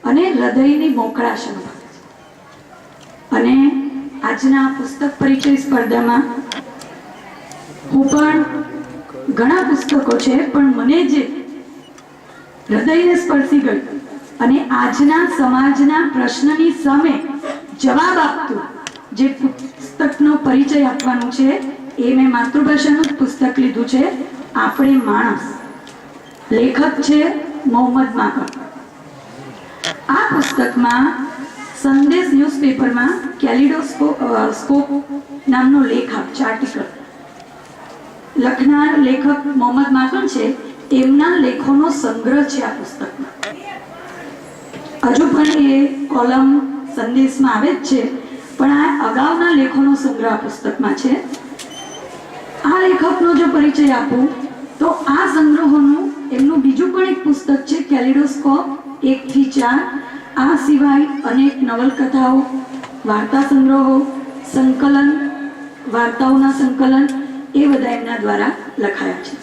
અને હૃદયની મોકળાશ અનુભવે છે। અને આજના પુસ્તક પરિચય સ્પર્ધામાં હું પણ ઘણા પુસ્તકો છે, પણ મને જે હૃદયને સ્પર્શી ગયું અને આજના સમાજના પ્રશ્નની સામે જવાબ આપતું જે પુસ્તકનો પરિચય આપવાનું છે એ મેં માતૃભાષાનું જ પુસ્તક લીધું છે, આપણે માણસ। લેખક છે મોહમ્મદ માકન। આ પુસ્તકમાં સંદેશ ન્યૂઝપેપરમાં કેલિડોસ્કોપ નામનો લેખ છે, આર્ટિકલ લખનાર લેખક મોહમ્મદ માકન છે, એમના લેખોનો સંગ્રહ છે આ પુસ્તકમાં। હજુ પણ એ કોલમ સંદેશમાં આવે જ છે, પણ આ અગાઉના લેખોનો સંગ્રહ આ પુસ્તકમાં છે। આ લેખકનો જો પરિચય આપું તો આ સંગ્રહોનું એમનું બીજું પણ એક પુસ્તક છે કેલિડોસ્કોપ 1 થી 4। આ સિવાય અનેક નવલકથાઓ, વાર્તા સંગ્રહો, સંકલન, વાર્તાઓના સંકલન એ બધા એમના દ્વારા લખાયા છે।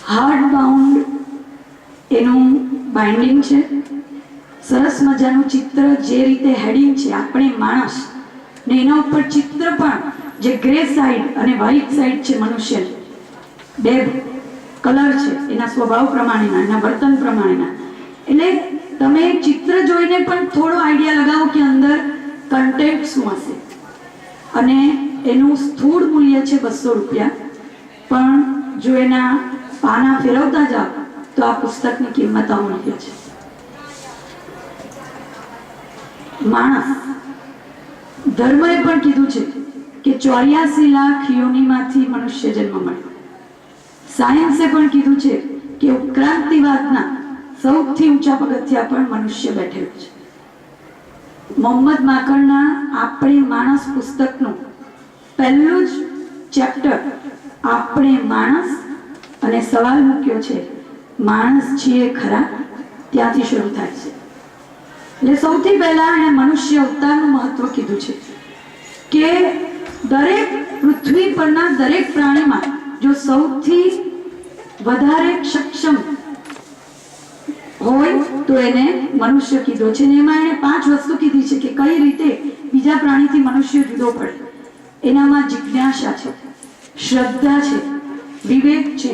હાર્ડ બાઉન્ડ એનું બાઇન્ડિંગ છે। સરસ મજાનું ચિત્ર, જે રીતે હેડિંગ છે આપણે માણસ ને એના ઉપર ચિત્ર પણ જે ગ્રે સાઈડ અને વ્હાઇટ સાઈડ છે મનુષ્યની, બે કલર છે એના સ્વભાવ પ્રમાણેના, એના વર્તન પ્રમાણેના, એટલે તમે ચિત્ર જોઈને પણ થોડો આઈડિયા લગાવો કે અંદર કન્ટેન્ટ શું હશે। અને એનું સ્થૂળ મૂલ્ય છે 200 રૂપિયા, પણ જો એના પાના ફેરવતા જાઓ તો આ પુસ્તકની કિંમત અમૂલ્ય છે। માણસ ધર્મએ પણ કીધું છે કે 84 લાખ યોનિમાંથી મનુષ્ય જન્મ મળ્યો। સાયન્સે પણ કીધું છે કે ઉત્ક્રાંતિવાદના સૌથી ઊંચા પગથિયા પર મનુષ્ય બેઠેલો છે। મોહમ્મદ માકનના આપણે માણસ પુસ્તકનું પહેલું જ ચેપ્ટર આપણે માણસ અને સવાલ મૂક્યો છે માણસ છીએ ખરા, ત્યાંથી શરૂ થાય છે। એટલે સૌથી પહેલા એણે મનુષ્ય અવતારનું મહત્વ કીધું છે કે દરેક પૃથ્વી પરના દરેક પ્રાણીમાં જો સૌથી વધારે સક્ષમ હોય તો એને મનુષ્ય કીધો છે। એમાં એને 5 વસ્તુ કીધી છે કે કઈ રીતે બીજા પ્રાણીથી મનુષ્ય જુદો પડે। એનામાં જિજ્ઞાસા છે, શ્રદ્ધા છે, વિવેક છે,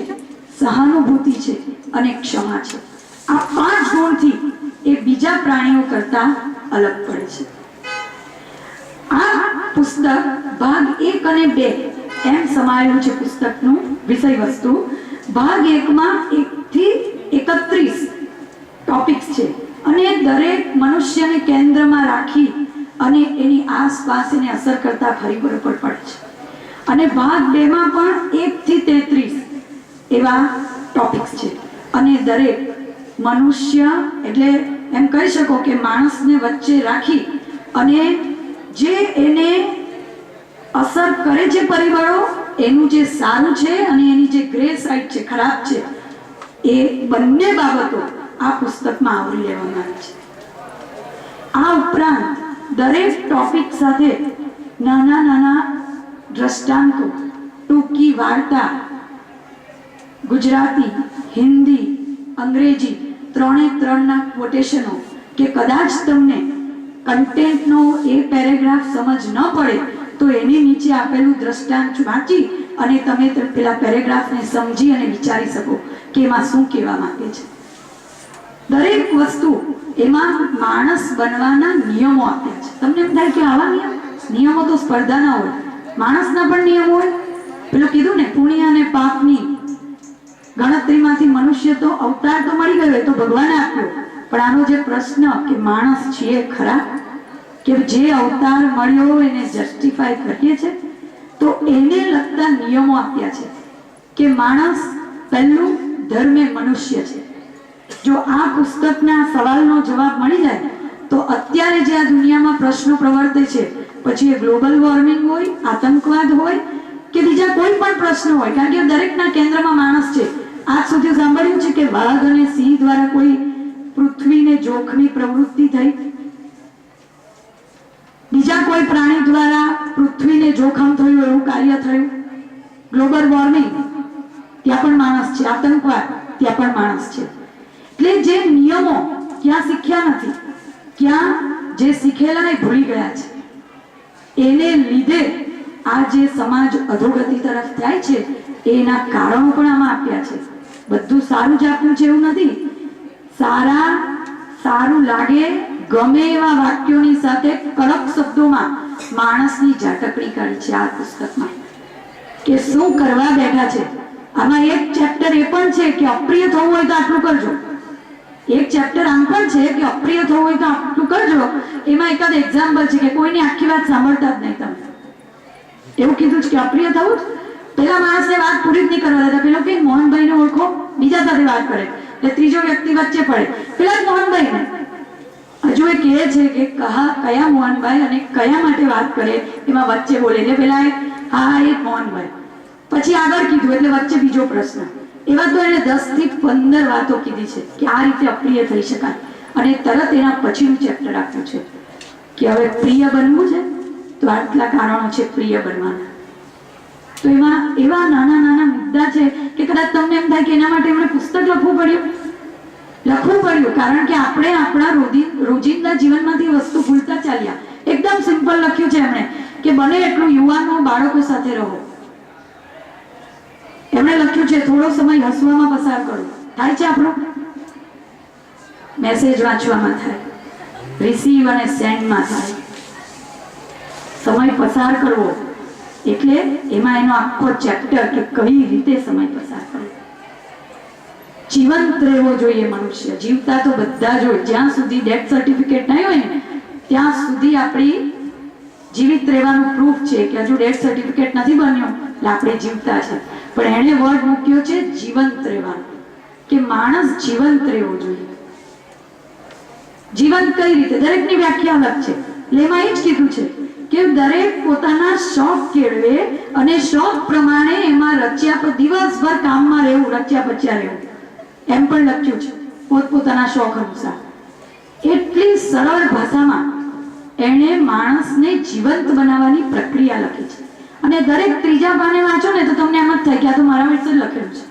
સહાનુભૂતિ છે અને ક્ષમા છે। આ 5 ગુણથી એ બીજા પ્રાણીઓ કરતા અલગ પડે છે। આ પુસ્તક ભાગ 1 અને 2 એમ સમાયેલું છે પુસ્તકનું વિષય વસ્તુ। ભાગ 1 માં 1 થી 31 ટોપિક્સ છે અને દરેક મનુષ્યને કેન્દ્રમાં રાખી અને એની આસપાસ એને અસર કરતા પરિબળો પર પડે છે। અને ભાગ 2 માં પણ 1 થી 33 એવા ટોપિક્સ છે અને દરેક મનુષ્ય એટલે એમ કહી શકો કે માણસને વચ્ચે રાખી અને જે એને અસર કરે છે પરિબળો, એનું જે સારું છે અને એની જે ગ્રે સાઈડ છે, ખરાબ છે, એ બંને બાબતો આ પુસ્તકમાં આવરી લેવામાં આવી છે। આ ઉપરાંત દરેક ટોપિક સાથે નાના નાના દ્રષ્ટાંતો, ટૂંકી વાર્તા, ગુજરાતી, હિન્દી, અંગ્રેજી 3 ક્વોટેશનો કે કદાચ તમને કન્ટેન્ટનો એ પેરેગ્રાફ સમજ ન પડે તો એની નીચે આપેલું દ્રષ્ટાંત વાંચી અને તમે પેલા પેરેગ્રાફને સમજી અને વિચારી શકો કે એમાં શું કહેવા માંગે છે। દરેક વસ્તુ એમાં માણસ બનવાના નિયમો આપ્યા છે। તમને એમ થાય કે આવા નિયમો તો સ્પર્ધાના હોય, માણસના પણ નિયમો હોય। પેલું કીધું ને પુણ્ય અને પાપની ગણતરીમાંથી મનુષ્ય તો અવતાર તો મળી ગયો, તો ભગવાને આપ્યો, પણ આનો જે પ્રશ્ન કે માણસ છીએ ખરા, કે જે અવતાર મળ્યો એને જસ્ટિફાય કરીએ છે, તો એને લગતા નિયમો આપ્યા છે કે માણસ પહેલું ધર્મે મનુષ્ય છે। જો આ પુસ્તકના સવાલનો જવાબ મળી જાય તો અત્યારે જે આ દુનિયામાં પ્રશ્નો પ્રવર્તે છે, પછી એ ગ્લોબલ વોર્મિંગ હોય, આતંકવાદ હોય કે બીજા કોઈ પણ પ્રશ્ન હોય, કારણ કે દરેકના કેન્દ્રમાં માણસ છે। આજ સુધી સાંભળ્યું છે કે વાઘ અને સિંહ દ્વારા કોઈ પૃથ્વીને જોખમી પ્રવૃત્તિ થઈ, બીજા કોઈ પ્રાણી દ્વારા પૃથ્વીને જોખમ થયું એવું કાર્ય થયું? ગ્લોબલ વોર્મિંગ ત્યાં પણ માણસ છે, આતંકવાદ ત્યાં પણ માણસ છે। એટલે જે નિયમો ત્યાં શીખ્યા નથી ક્યાં જે શીખેલા એ ભૂલી ગયા છે. એને લીધે આ જે સમાજ અધોગતિ તરફ જાય છે એના કારણો પણ આમાં આપ્યા છે. બધું સારું જ આપ્યું છે એવું નથી. સારું લાગે ગમે એવા વાક્યોની સાથે કડક શબ્દોમાં માણસની ઝાટકણી કરી છે આ પુસ્તકમાં કે શું કરવા બેઠા છે. આમાં એક ચેપ્ટર એ પણ છે કે અપ્રિય થવું હોય તો આટલું કરજો. એક ચેપ્ટર આમ પણ છે કે અપ્રિય થવું હોય તો આટલું કરજો. એમાં એકાદ એક્ઝામ્પલ છે કે કોઈની આખી વાત સાંભળતા જ નહીં તમે. એવું કીધું છે કે અપ્રિય થવું જ પેલા માણસને વાત પૂરી જ નહીં કરવા દેતા. પેલો કે મોહનભાઈને ઓળખો, બીજા સાથે વાત કરે એટલે ત્રીજો વ્યક્તિ વચ્ચે પડે. પેલા જ મોહનભાઈને હજુ એ કહે છે કે કયા મોહનભાઈ અને કયા માટે વાત કરે એમાં વચ્ચે બોલે એટલે પેલા હા એ મોહનભાઈ. પછી આગળ કીધું એટલે વચ્ચે બીજો પ્રશ્ન. એવા તો એને 10 થી 15 વાતો કીધી છે કે આ રીતે અપ્રિય થઈ શકાય. અને તરત એના પછીનું ચેપ્ટર આપ્યું છે કે હવે પ્રિય બનવું છે તો આટલા કારણો છે પ્રિય બનવાના. તો એમાં એવા નાના નાના મુદ્દા છે કે કદાચ તમને એમ થાય કે એના માટે એમણે પુસ્તક લખવું પડ્યું કારણ કે આપણે આપણા રોજિંદા જીવનમાંથી વસ્તુ ભૂલતા ચાલ્યા. એકદમ સિમ્પલ લખ્યું છે એમણે કે બને એટલું યુવાનો બાળકો સાથે રહો. એમણે લખ્યું છે થોડો સમય હસવામાં પસાર કરો. થાય છે આપણો મેસેજ વાંચવામાં થાય, રિસીવ અને સેન્ડમાં થાય. સમય પસાર કરવો એટલે એમાં એનો આખો ચેપ્ટર કે કઈ રીતે સમય પસાર કરવો. જીવંત રહેવો જોઈએ મનુષ્ય. જીવતા તો બધા જ હોય. જ્યાં સુધી ડેથ સર્ટિફિકેટ નહીં હોય ને ત્યાં સુધી આપણી જીવિત રહેવાનું પ્રૂફ છે કે હજુ ડેથ સર્ટિફિકેટ નથી બન્યો એટલે આપણે જીવતા છે. પણ એણે વર્ડ મૂક્યો છે જીવંત રહેવાનું કે માણસ જીવંત રહેવો જોઈએ. જીવંત કઈ રીતે? દરેકની વ્યાખ્યા અલગ છે. એટલે એમાં એ જ કીધું છે કે દરેક પોતાના શોખ કેળવે અને શોખ પ્રમાણે એમાં દિવસભર કામમાં રહેવું, રચ્યા પચ્યા રહેવું. એમ પણ લખ્યું છે પોતપોતાના શોખ અનુસાર. એટલી સરળ ભાષામાં એણે માણસને જીવંત બનાવવાની પ્રક્રિયા લખી છે. અને દરેક ત્રીજા પાને વાંચો ને તો તમને એમ જ થાય કે આ તો મારા વિશે જ લખેલું છે.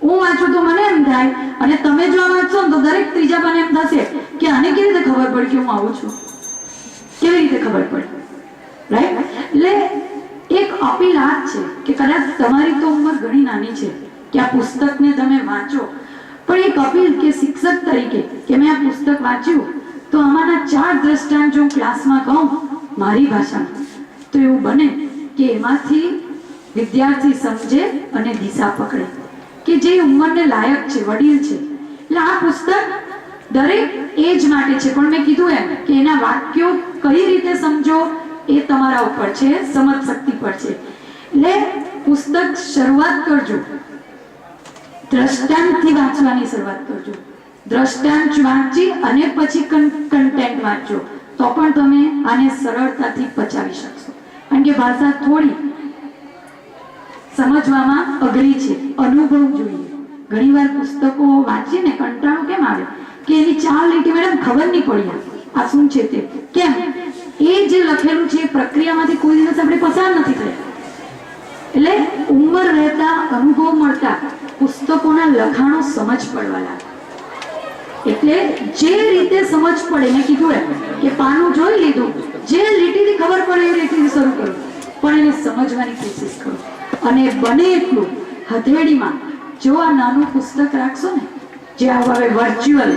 હું વાંચું તો મને એમ થાય અને તમે જો વાંચશો ને તો દરેક ત્રીજા પાને એમ થશે કે આને કેવી રીતે ખબર પડી કે હું આવું છું, કેવી રીતે ખબર પડી, રાઈટ? એટલે એક અપીલ આ જ છે કે કદાચ તમારી તો ઉંમર ઘણી નાની છે કે આ પુસ્તકને તમે વાંચો, પણ એક અપીલ કે શિક્ષક તરીકે કે મેં આ પુસ્તક વાંચ્યું તો આમાંના 4 દ્રષ્ટાંત જો ક્લાસમાં કહું મારી ભાષામાં તો એવું બને કે એમાંથી વિદ્યાર્થી સમજે અને દિશા પકડે કે જે ઉંમરને લાયક છે, વડીલ છે. એટલે આ પુસ્તક દરેક એજ માટે છે. પણ મેં કીધું એમ કે એના વાક્યો કઈ રીતે સમજો એ તમારા ઉપર છે, સમજ શક્તિ પર છે. એટલે પુસ્તક શરૂઆત કરજો દ્રષ્ટાંતથી વાંચવાની શરૂઆત કરજો. દ્રષ્ટાંત વાંચી અને પછી કન્ટેન્ટ વાંચજો તો પણ તમે આને સરળતાથી પચાવી શકશો. કારણ કે ભાષા થોડી સમજવામાં અઘરી છે, અનુભવ જોઈએ. ઘણીવાર પુસ્તકો વાંચીને કંટાળો કેમ આવે કે એની 4 લીટી મેડમ ખબર નહીં પડી આ શું છે તે. કેમ? એ જે લખેલું છે એ પ્રક્રિયામાંથી કોઈ દિવસ આપણે પસાર નથી થયા. એટલે ઉંમર રહેતા, અનુભવ મળતા પુસ્તકોના લખાણો સમજ પડવા લાગે. એટલે જે રીતે સમજ પડે, મેં કીધું એમ કે પાનું જોઈ લીધું, જે લીટીથી ખબર પડે એ લીટીથી શરૂ કરો, પણ એને સમજવાની કોશિશ કરો. અને બને એટલું હથેળીમાં જો આ નાનું પુસ્તક રાખશો ને, જે હવે વર્ચ્યુઅલ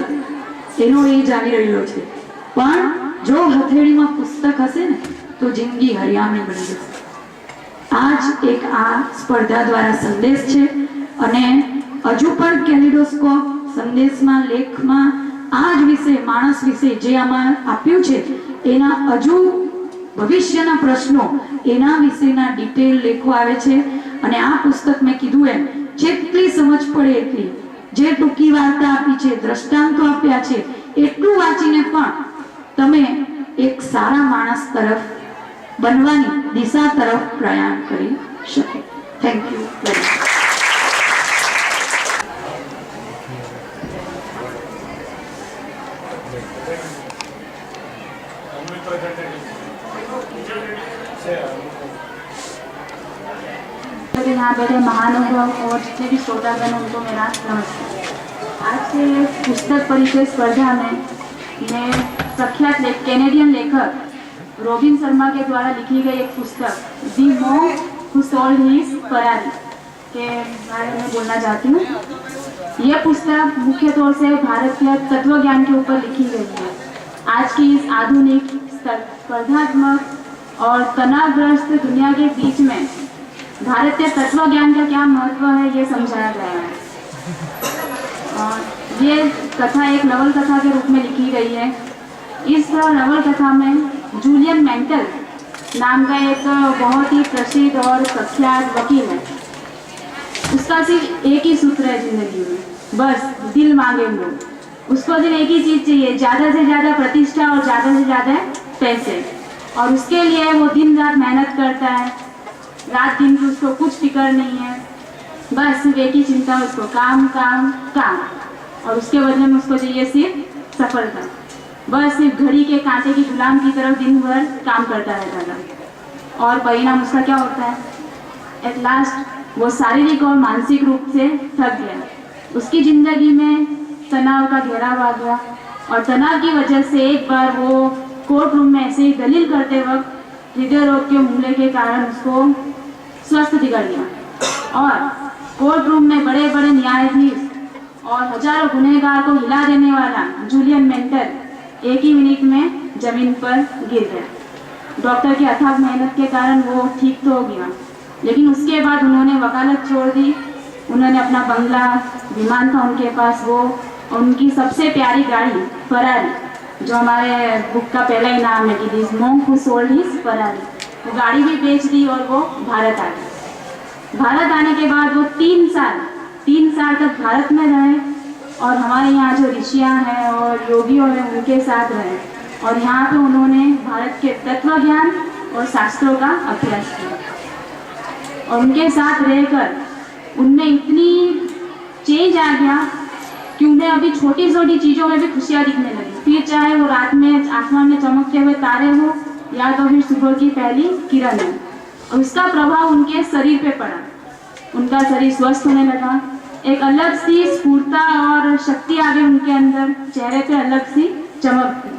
એનો એજ આવી રહ્યો છે, પણ જો હથેળીમાં પુસ્તક હશે ને તો જિંદગી હરિયામણી બની જશે. આ જ એક આ સ્પર્ધા દ્વારા સંદેશ છે. અને હજુ પણ કેલિડોસ્કોપ સંદેશમાં, લેખમાં આ જ વિશે, માણસ વિશે જે આમાં આપ્યું છે એના હજુ ભવિષ્યના પ્રશ્નો, એના વિશેના ડિટેલ લેખો આવે છે. અને આ પુસ્તક મેં કીધું એમ જેટલી સમજ પડે એટલી, જે ટૂંકી વાર્તા આપી છે, દ્રષ્ટાંતો આપ્યા છે, એટલું વાંચીને પણ તમે એક સારા માણસ તરફ બનવાની દિશા તરફ પ્રયાણ કરી શકો. Thank you very much. यहाँ बैठे महानुभाव और जितने भी श्रोतागण उनको मेरा नमस्कार. आज से पुस्तक परिचय स्पर्धा में मैं प्रख्यात कैनेडियन लेखक रॉबिन शर्मा के द्वारा लिखी गई एक पुस्तक the monk who sold his Ferrari के बारे में बोलना चाहती हूँ। यह पुस्तक मुख्य तौर से भारतीय तत्व ज्ञान के ऊपर लिखी गई है। आज की इस आधुनिक स्पर्धात्मक और तनावग्रस्त दुनिया के बीच में भारतीय तत्व ज्ञान का क्या महत्व है ये समझाया गया है। और ये कथा एक नवल कथा के रूप में लिखी गई है। इस नवल कथा में जूलियन मेंटल नाम का एक बहुत ही प्रसिद्ध और प्रख्यात वकील है। उसका सिर्फ एक ही सूत्र है जिंदगी में, बस दिल मांगे लोग। उसको सिर्फ एक ही चीज चाहिए, ज़्यादा से ज़्यादा प्रतिष्ठा और ज़्यादा से ज़्यादा पैसे। और उसके लिए वो दिन रात मेहनत करता है, रात दिन की उसको कुछ फिक्र नहीं है, बस सिर्फ एक ही चिंता उसको, काम काम काम। और उसके बदले में उसको चाहिए सिर्फ सफलता। बस सिर्फ घड़ी के कांटे की गुलाम की तरफ दिन भर काम करता रहता था। और परिणाम उसका क्या होता है? एट लास्ट वो शारीरिक और मानसिक रूप से थक गया। उसकी जिंदगी में तनाव का घेराव आ गया और तनाव की वजह से एक बार वो कोर्ट रूम में ऐसे ही दलील करते वक्त हृदय रोग के हमले के कारण उसको स्वस्थ बिगड़ गया। और कोर्ट रूम में बड़े बड़े न्यायाधीश और हजारों गुनहगार को हिला देने वाला जूलियन मेंटल एक ही मिनट में जमीन पर गिर गया। डॉक्टर की अथक मेहनत के कारण वो ठीक तो हो गया, लेकिन उसके बाद उन्होंने वकालत छोड़ दी। उन्होंने अपना बंगला, विमान था उनके पास वो, और उनकी सबसे प्यारी गाड़ी फरारी, जो हमारे बुक का पहला ही नाम है कि this monk who sold his Ferrari, वो गाड़ी भी बेच दी और वो भारत आ गए। भारत आने के बाद वो 3 साल तक भारत में रहे और हमारे यहाँ जो ऋषियाँ हैं और योगियों हैं उनके साथ रहे। और यहाँ पे उन्होंने भारत के तत्व ज्ञान और शास्त्रों का अभ्यास किया। और उनके साथ रहकर उनमें इतनी चेंज आ गया कि उन्हें अभी छोटी छोटी चीज़ों में भी खुशियाँ दिखने लगी। फिर चाहे वो रात में आसमान में चमकते हुए तारे हो या तो फिर सुबह की पहली किरण हो। और उसका प्रभाव उनके शरीर पे पड़ा। उनका शरीर स्वस्थ होने लगा, एक अलग सी स्फूर्ता और शक्ति आ गई उनके अंदर, चेहरे पे अलग सी चमक थी।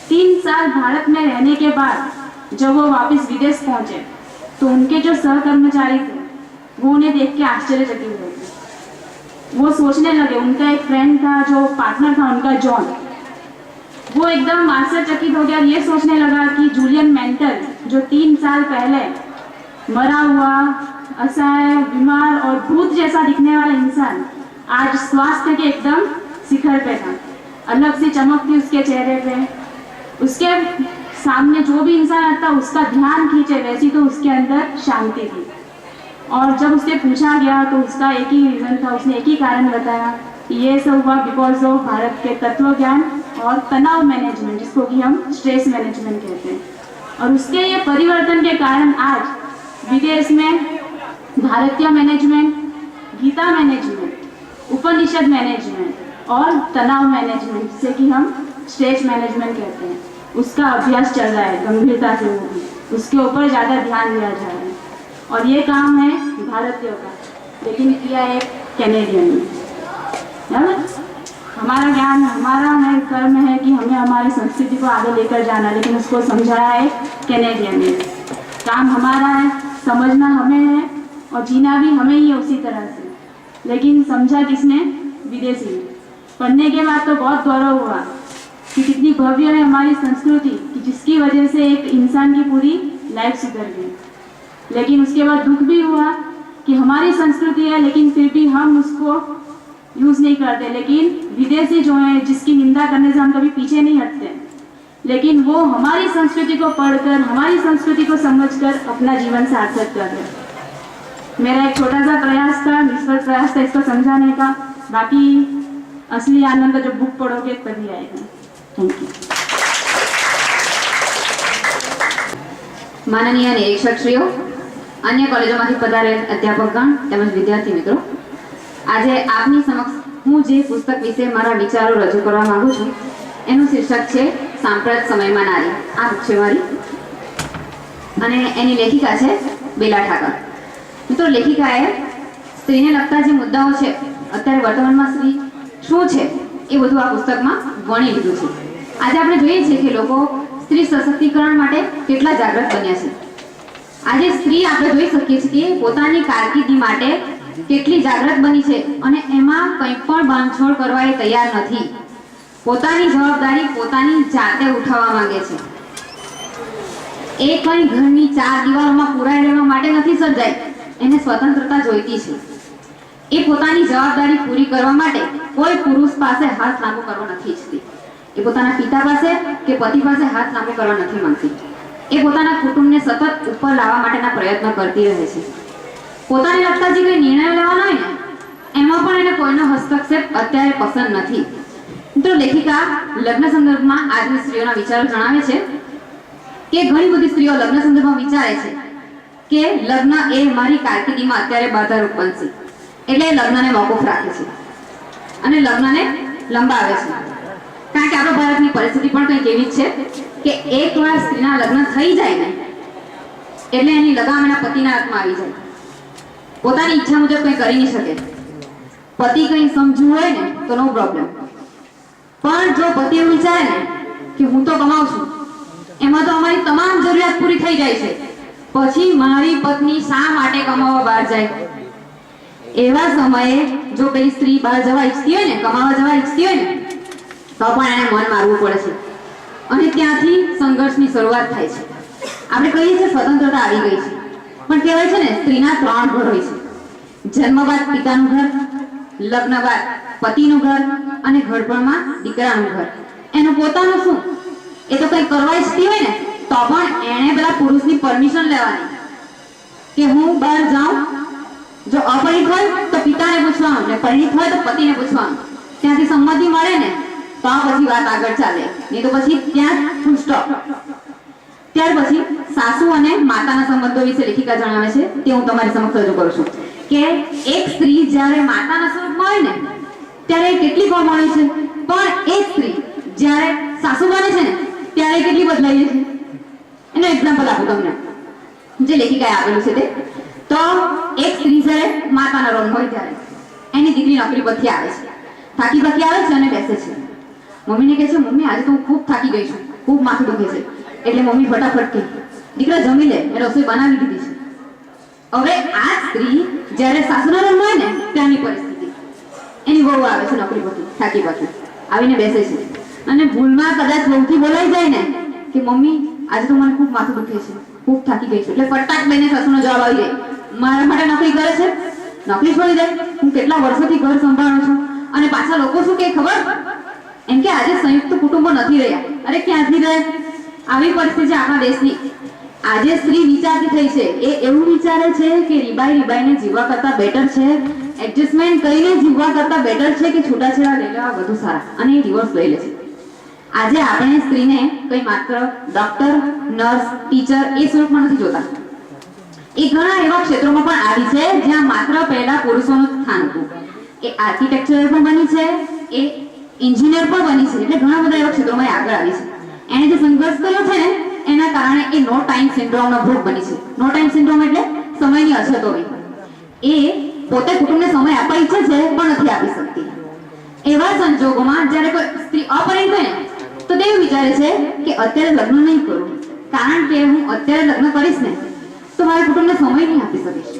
3 साल भारत में रहने के बाद जब वो वापस विदेश पहुंचे तो उनके जो सहकर्मचारी थे वो उन्हें देख के आश्चर्यचकित हुए थे। वो सोचने लगे, उनका एक फ्रेंड था जो पार्टनर था उनका जॉन, वो एकदम आश्चर्यचकित हो गया। ये सोचने लगा कि जूलियन मेंटल जो 3 साल पहले मरा हुआ, असहाय, बीमार और भूत जैसा दिखने वाला इंसान आज स्वास्थ्य के एकदम शिखर पे था। अलग सी चमक थी उसके चेहरे पे। उसके सामने जो भी इंसान आता उसका ध्यान खींचे वैसी तो उसके अंदर शांति थी। और जब उससे पूछा गया तो उसका एक ही रीज़न था, उसने एक ही कारण बताया कि ये सब हुआ बिकॉज ऑफ भारत के तत्व ज्ञान और तनाव मैनेजमेंट, जिसको कि हम स्ट्रेस मैनेजमेंट कहते हैं। और उसके ये परिवर्तन के कारण आज विदेश में भारतीय मैनेजमेंट, गीता मैनेजमेंट, उपनिषद मैनेजमेंट और तनाव मैनेजमेंट, जिसे कि हम स्ट्रेस मैनेजमेंट कहते हैं, उसका अभ्यास चल रहा है गंभीरता से। वो भी उसके ऊपर ज़्यादा ध्यान दिया जा रहा है। और ये काम है भारतीयों का, लेकिन किया एक कैनेडियन ने। हमारा ज्ञान, हमारा है कर्म है कि हमें हमारी संस्कृति को आगे लेकर जाना, लेकिन उसको समझाया है कैनेडियन ने। काम हमारा है, समझना हमें है और जीना भी हमें ही है उसी तरह से, लेकिन समझा किसने? विदेशी ने। पढ़ने के बाद तो बहुत गौरव हुआ कि कितनी भव्य है हमारी संस्कृति, कि जिसकी वजह से एक इंसान की पूरी लाइफ सुधर गई। लेकिन उसके बाद दुख भी हुआ कि हमारी संस्कृति है लेकिन फिर भी हम उसको यूज़ नहीं करते। लेकिन विदेशी जो है, जिसकी निंदा करने से हम कभी पीछे नहीं हटते, लेकिन वो हमारी संस्कृति को पढ़कर, हमारी संस्कृति को समझकर अपना जीवन सार्थक कर रहे। मेरा एक छोटा सा प्रयास था, निष्फल प्रयास था इसको समझाने का। बाकी असली आनंद जब बुक पढ़ोगे तभी आएगा। Thank you. माननीय निरीक्षकश्रीओ, अन्य कॉलेजोમાંથી પધારેલ અધ્યાપકગણ તેમજ વિદ્યાર્થી મિત્રો, આજે આપની સમક્ષ હું જે પુસ્તક વિશે મારા વિચારો રજૂ કરવા માંગુ છું એનું શીર્ષક છે સાંપ્રત સમયમાં નારી। આ બુક છે મારી અને એની લેખિકા છે બેલા ઠાકર। મિત્રો, લેખિકાએ સ્ત્રીને લગતા જે મુદ્દાઓ છે અત્યારે વર્તમાનમાં સ્ત્રી શું છે એ બધું આ પુસ્તકમાં વણી લીધું છે। આજે આપણે જોઈએ છીએ કે લોકો સ્ત્રી સશક્તિકરણ માટે કેટલા જાગૃત બન્યા છે. આજે સ્ત્રી આપણે જોઈ શકીએ છીએ કે પોતાની કારકિર્દી માટે કેટલી જાગૃત બની છે અને એમાં કંઈ પણ બાંધછોડ કરવા એ તૈયાર નથી. પોતાની જવાબદારી પોતાની જાતે ઉઠાવવા માંગે છે. એ કંઈ ઘરની 4 દિવાલોમાં પુરાઈ રહેવા માટે નથી સર્જાઈ. એને સ્વતંત્રતા જોઈતી છે. એ પોતાની જવાબદારી પૂરી કરવા માટે કોઈ પુરુષ પાસે હાથ લાંબો કરવો નથી ઈચ્છતી. એ પોતાના પિતા પાસે કે પતિ પાસે હાથ લાંબો કરવા નથી માંગતી. એ પોતાના કુટુંબને સતત ઉપર લાવવા માટેના પ્રયત્ન કરતી રહે છે. પોતાને લગતા જે કંઈ નિર્ણયો લેવાના હોય ને એમાં પણ એને કોઈનો હસ્તક્ષેપ અત્યારે પસંદ નથી. મિત્રો, લેખિકા લગ્ન સંદર્ભમાં આજની સ્ત્રીઓના વિચારો જણાવે છે કે ઘણી બધી સ્ત્રીઓ લગ્ન સંદર્ભમાં વિચારે છે કે લગ્ન એ મારી કારકિર્દીમાં અત્યારે બાધારૂપ બનશે, એટલે લગ્નને મોકૂફ રાખે છે અને લગ્નને લંબાવે છે. કારણ કે આપણા ભારતની પરિસ્થિતિ પણ કંઈક એવી જ છે કે એકવાર સ્ત્રીના લગ્ન થઈ જાય ને એટલે એની લગામ એના પતિના હાથમાં આવી જાય. પોતાની ઈચ્છા મુજબ કંઈ કરી નહીં શકે. પતિ કંઈ સમજવું હોય ને તો નો પ્રોબ્લેમ, પણ જો પતિ એવું વિચારે ને કે હું તો કમાઉં છું, એમાં તો અમારી તમામ જરૂરિયાત પૂરી થઈ જાય છે, પછી મારી પત્ની શા માટે કમાવા બહાર જાય? એવા સમયે જો પેલી સ્ત્રી બહાર જવા ઈચ્છતી હોય ને, કમાવા જવા ઈચ્છતી હોય ને, તો પણ એને મન મારવું પડે છે અને ત્યાંથી સંઘર્ષની શરૂઆત થાય છે. આપણે કહીએ છીએ સ્વતંત્રતા આવી ગઈ છે, પણ કહેવાય છે ને સ્ત્રીના 3 ઘર હોય છે. જન્મ બાદ પિતાનું ઘર, લગ્ન બાદ પતિનું ઘર અને ઘડપણમાં દીકરાનું ઘર. એનું પોતાનું શું? એ તો કંઈ કરવા ઈચ્છતી હોય ને તો પણ એણે પેલા પુરુષની પરમિશન લેવાની કે હું બહાર જાઉં. જો અપરિણિત હોય તો પિતાને પૂછવાનું ને પરિણિત હોય તો પતિને પૂછવાનું. ત્યાંથી સંમતિ મળે ને તો પછી વાત આગળ ચાલે, નહીં તો પછી ત્યાં ફૂલ સ્ટોપ. ત્યાર પછી સાસુ અને માતાના સંબંધો વિશે લેખિકા જણાવે છે, તે હું તમારી સમક્ષ રજૂ કરું છું કે એક સ્ત્રી જ્યારે માતાના સ્વરૂપમાં હોય ને ત્યારે કેટલી કોમળી છે, પણ એક સ્ત્રી જ્યારે સાસુ બને છે ને ત્યારે કેટલી બદલાઈ છે. એનું એક્ઝામ્પલ આપું તમને, જે લેખિકાએ આપેલું છે તે. તો એક સ્ત્રી જ્યારે માતાના રોલમાં હોય ત્યારે એની દીકરી નોકરી પરથી આવે છે, થાકી બાકી આવે છે અને બેસે છે. મમ્મીને કહે છે, મમ્મી આજે તો હું ખૂબ થાકી ગઈ છું, ખૂબ માથું દુખે છે. એટલે મમ્મી ફટાફટ કહે, દીકરા જમી લે, મેં રસોઈ બનાવી દીધી છે. હવે આ સ્ત્રી જ્યારે સાસુના રોલમાં હોય ને ત્યાંની પરિસ્થિતિ, એની વહુ આવે છે નોકરી પરથી થાકી બાકી આવીને બેસે છે અને ભૂલમાં કદાચ વહુથી બોલાઈ જાય ને કે મમ્મી આજે તો મને ખૂબ માથું દુખે છે, ખૂબ થાકી ગઈ છું, એટલે ફટાક લઈને સાસુનો જવાબ આવી જાય, મારા માટે નોકરી કરે છે, નોકરી છોડી દે, હું કેટલા વર્ષોથી ઘર સંભાળું છું. અને પાછા લોકો શું કે ખબર? એમ કે આજે સંયુક્ત કુટુંબો નથી રહ્યા. અરે ક્યાંથી રહે? આવી પરિસ્થિતિ આપણા દેશની. આજે સ્ત્રી વિચારતી થઈ છે, એ એવું વિચારે છે કે રીબાઈને જીવવા કરતા બેટર છે, એડજસ્ટમેન્ટ કરીને જીવવા કરતા બેટર છે કે છૂટાછેડા લઈ લેવા વધુ સારા, અને એ ડિવોર્સ લઈ લે છે. આજે આપણે સ્ત્રીને કંઈ માત્ર ડોક્ટર, નર્સ, ટીચર એ સ્વરૂપમાં નથી જોતા. એ ઘણા એવા ક્ષેત્રોમાં પણ આવી છે જ્યાં માત્ર પહેલા પુરુષોનું સ્થાન હતું. એ આર્કિટેક્ચર પણ બની છે, એ એન્જિનિયર પણ બની છે, એટલે ઘણા બધા એવા ક્ષેત્રોમાં આગળ આવી છે. એને જે સંઘર્ષ કર્યો છે ને એના કારણે એ નો ટાઈમ સિન્ડ્રોમનો ભોગ બની છે. નો ટાઈમ સિન્ડ્રોમ એટલે સમયની અછત હોય. એ પોતે કુટુંબને સમય આપવા ઈચ્છે છે પણ નથી આપી શકતી. એવા સંજોગોમાં જ્યારે કોઈ સ્ત્રી અપરિણિત હોય ને તો તે વિચારે છે કે અત્યારે લગ્ન નહીં કરું, કારણ કે હું અત્યારે લગ્ન કરીશ ને તો મારા કુટુંબને સમય નહીં આપી શકીશ,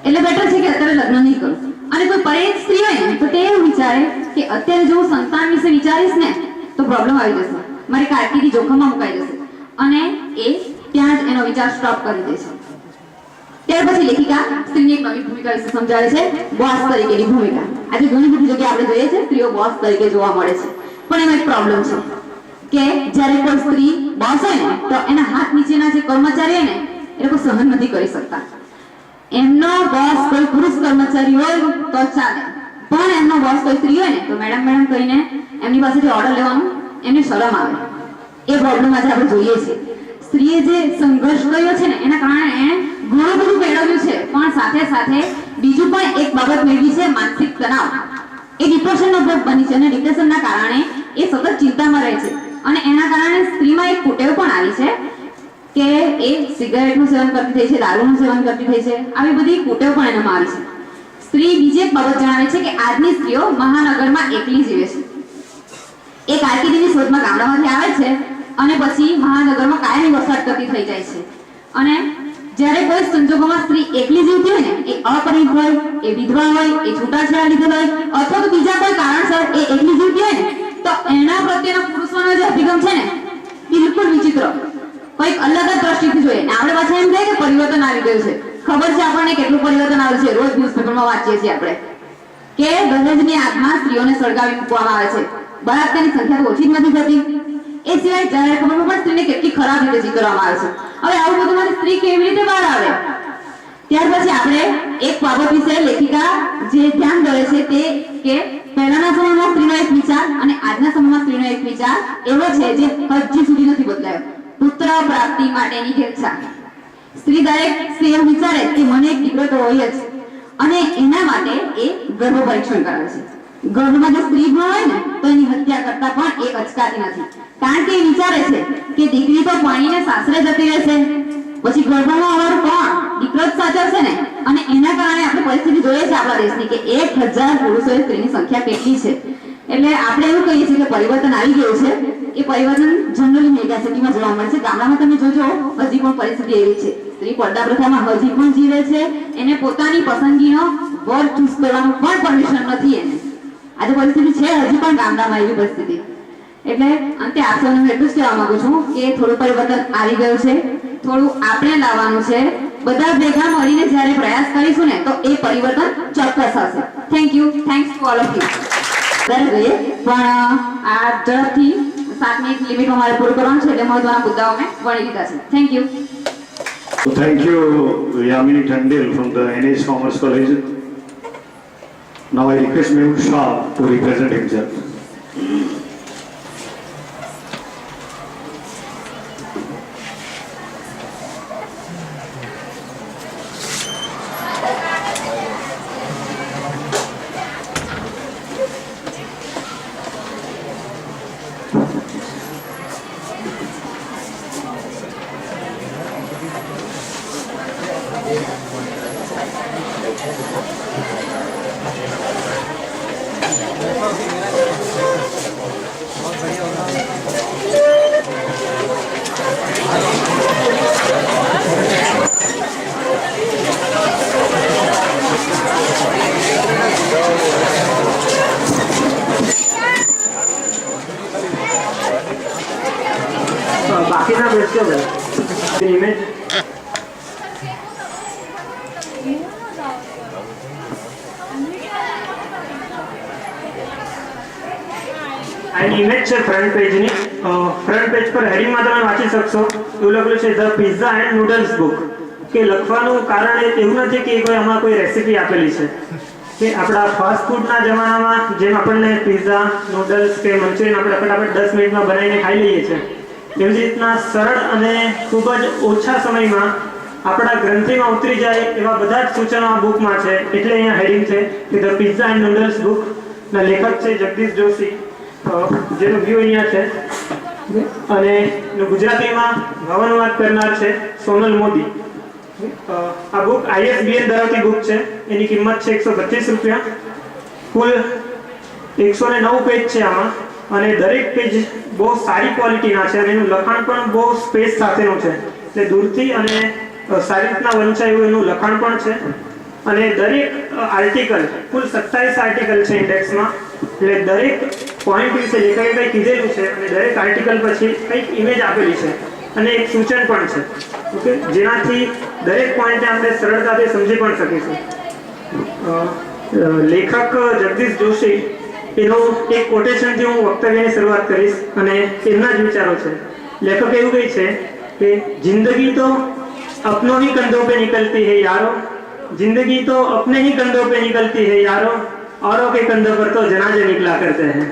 એટલે બેટર છે કે અત્યારે લગ્ન નહીં કરું. અને કોઈ પરિણિત સ્ત્રી હોય ને તો તે એવું વિચારે કે અત્યારે જો હું સંતાન વિશે વિચારીશ ને તો પ્રોબ્લેમ આવી જશે, મારી કારકિર્દી જોખમમાં મુકાઈ જશે, અને એ ત્યાં જ એનો વિચાર સ્ટોપ કરી દે છે. ત્યાર પછી લેખિકા સ્ત્રીની એક નવી ભૂમિકા વિશે સમજાવે છે, બોસ તરીકેની ભૂમિકા. આજે ઘણી બધી જગ્યાએ આપણે જોઈએ છે સ્ત્રીઓ બોસ તરીકે જોવા મળે છે, પણ એમાં એક પ્રોબ્લેમ છે કે જ્યારે કોઈ સ્ત્રી બોસ હોય ને તો એના હાથ નીચેના જે કર્મચારી હોય ને એ લોકો સહન નથી કરી શકતા. એમનો બોસ કોઈ પુરુષ કર્મચારી હોય તો ચાલે, પણ એમનો બોસ કોઈ સ્ત્રી હોય ને તો મેડમ કરીને એમની પાસેથી ઓર્ડર લેવાનું એમને શરમ આવે. એ પ્રોબ્લેમ આજે આપણે જોઈએ છીએ. સ્ત્રીએ જે સંઘર્ષ કર્યો છે ને એના કારણે એણે ઘણું બધું મેળવ્યું છે, પણ સાથે સાથે બીજું પણ એક બાબત મેળવી છે, માનસિક તણાવ. એ ડિપ્રેશનનો ભોગ બની છે અને ડિપ્રેશનના કારણે એ સતત ચિંતામાં રહે છે, અને એના કારણે સ્ત્રીમાં એક કુટેવ પણ આવી છે કે એ સિગારેટનું સેવન કરતી થઈ છે, દારૂનું સેવન કરતી થઈ છે. આવી બધી કુટેવ પણ એનામાં આવી છે. સ્ત્રી બીજી એક બાબત જણાવે છે કે આજની સ્ત્રીઓ મહાનગરમાં એકલી જીવે છે. એ કારકિર્દીની શોધમાં ગામડામાંથી આવે છે અને પછી મહાનગરમાં કાયમી વસવાટ કરતી થઈ જાય છે. અને જ્યારે કોઈ સંજોગોમાં સ્ત્રી એકલી જીવતી હોય ને, એ અપરિણિત હોય, એ વિધવા હોય, એ છૂટાછેડા લીધેલ હોય, અથવા તો બીજા કોઈ કારણસર એ એકલી જીવતી હોય ને, તો એના પ્રત્યેનો પુરુષોનો જે અભિગમ છે ને, બિલકુલ વિચિત્ર, કંઈક અલગ જ દ્રષ્ટિથી જોઈએ. આપણે પાછા એમ કહે કે પરિવર્તન આવી ગયું છે. ખબર છે આપણને કેટલું પરિવર્તન આવ્યું છે? રોજ ન્યૂઝપેપરમાં વાંચીએ છીએ આપણે કે દહેજની આગમાં સ્ત્રીઓને સળગાવી મૂકવામાં આવે છે. બળાત્કારની સંખ્યા તો ઓછી જ નથી થતી. એ સિવાય જાહેર ખબરમાં પણ સ્ત્રીને કેટલી ખરાબ રીતે ચીતરવામાં આવે છે. હવે આવું બધું માંથી સ્ત્રી કેવી રીતે બહાર આવે? ત્યાર પછી આપણે એક બાબત વિશે લેખિકા જે ધ્યાન દોરે છે તે કે પહેલાના સમયમાં સ્ત્રીનો એક વિચાર અને આજના સમયમાં સ્ત્રીનો એક વિચાર એવો છે જે હજી સુધી નથી બદલાયો. પુત્ર પ્રાપ્તિ માટેની ઈચ્છા. સ્ત્રી દરેક સ્ત્રી એમ વિચારે કે મને એક દીકરો તો હોય જ, અને એના માટે એ ગર્ભ પરીક્ષણ કરાવે છે. ગર્ભમાં જો સ્ત્રી ભણ હોય ને તો એની હત્યા કરતા પણ એ અચકાતી નથી, કારણ કે એ વિચારે છે કે દીકરી તો પાણીને સાસરે જતી રહેશે, પછી ગર્ભમાં આવવાનું કોણ? દીકરો જ સાચવશે ને. અને એના કારણે આપણે પરિસ્થિતિ જોઈએ છે આપણા દેશની કે 1000 પુરુષોએ સ્ત્રીની સંખ્યા કેટલી છે. એટલે આપણે એવું કહીએ છીએ કે પરિવર્તન આવી ગયું છે. એ પરિવર્તન જનરલી મેગાસિટીમાં જોવા મળે છે. ગામડામાં તમે જોજો હજી પણ પરિસ્થિતિ એવી છે. સ્ત્રી પડદા પ્રથામાં હજી પણ જીવે છે. એને પોતાની પસંદગીનો વર ચૂઝ કરવાનું પણ પરમિશન નથી. એને આજે પરિસ્થિતિ છે હજી પણ ગામડામાં એવી પરિસ્થિતિ. એટલે અંતે આપ સૌને હું એટલું જ કહેવા માંગુ છું કે થોડું પરિવર્તન આવી ગયું છે, થોડું આપણે લાવવાનું છે. બધા ભેગા મળીને જ્યારે પ્રયાસ કરીશું ને તો એ પરિવર્તન ચોક્કસ હશે. Thank you. Thanks to all of you. પણ આ ઝડપથી 7 મિનિટ લિમિટમાં મારે પૂરું કરવાનું છે, એટલે મહત્વના મુદ્દાઓ મેં વણી લીધા છે. Thank you. Thank you, Yamini Tandil from the NH Commerce College. Now I request Mehul Shah to represent himself. બાકીના બેસ્યો ભાઈ ઇમેજ આ ઇમેજ છે ફ્રન્ટ પેજની. ફ્રન્ટ પેજ પર હેડિંગમાં તમે વાંચી શકશો. એવું લખેલું છે the pizza and noodles book. કે લખવાનું કારણ એવું નથી કે કોઈ આમાં કોઈ રેસીપી આપેલી છે કે આપણા ફાસ્ટ ફૂડના જમાનામાં જેમ આપણને પિઝા, નૂડલ્સ કે મંચુરિયન આપણે ફટાફટ 10 મિનિટમાં બનાવીને ખાઈ લઈએ છીએ, એવી જ રીતના સરળ અને ખૂબ જ ઓછા સમયમાં આપણા ગ્રંથિમાં ઉતરી જાય એવા બધા જ સૂચનો આ બુકમાં છે. એટલે અહીંયા હેડિંગ છે કે the pizza and noodles book. ના લેખક છે જગદીશ જોશી, જેનો વ્યૂ અહીંયા છે, અને ગુજરાતીમાં ભાવાનુવાદ કરનાર છે સોનલ મોદી. આ બુક ISBN ધરાવતી બુક છે. એની કિંમત છે 132 રૂપિયા. કુલ 109 પેજ છે આમાં, અને દરેક પેજ બહુ સારી ક્વોલિટીના છે, અને એનું લખાણ પણ બહુ સ્પેસ સાથેનું છે. એટલે દૂરથી અને સારી રીતના વંચાય એવું એનું લખાણ પણ છે. અને દરેક આર્ટિકલ, કુલ 27 આર્ટિકલ છે ઇન્ડેક્સમાં. એટલે દરેક પોઈન્ટ વિશે લેખકે કંઈ કીધેલું છે, અને દરેક આર્ટિકલ પછી કંઈક ઇમેજ આપેલી છે, અને એક સૂચન પણ છે. ઓકે, જેનાથી દરેક પોઈન્ટને આપણે સરળતાથી સમજી પણ શકીશું. લેખક જગદીશ જોશી, એનું એક કોટેશનથી હું વક્તવ્યની શરૂઆત કરીશ, અને એમના જ વિચારો છે. લેખક એવું કહે છે કે જિંદગી તો अपनों ही कंधों पे निकलती है यारो, जिंदगी तो अपने ही कंधों पे निकलती है यारो, औरों के कंधों पर तो जनाजे निकला करते हैं.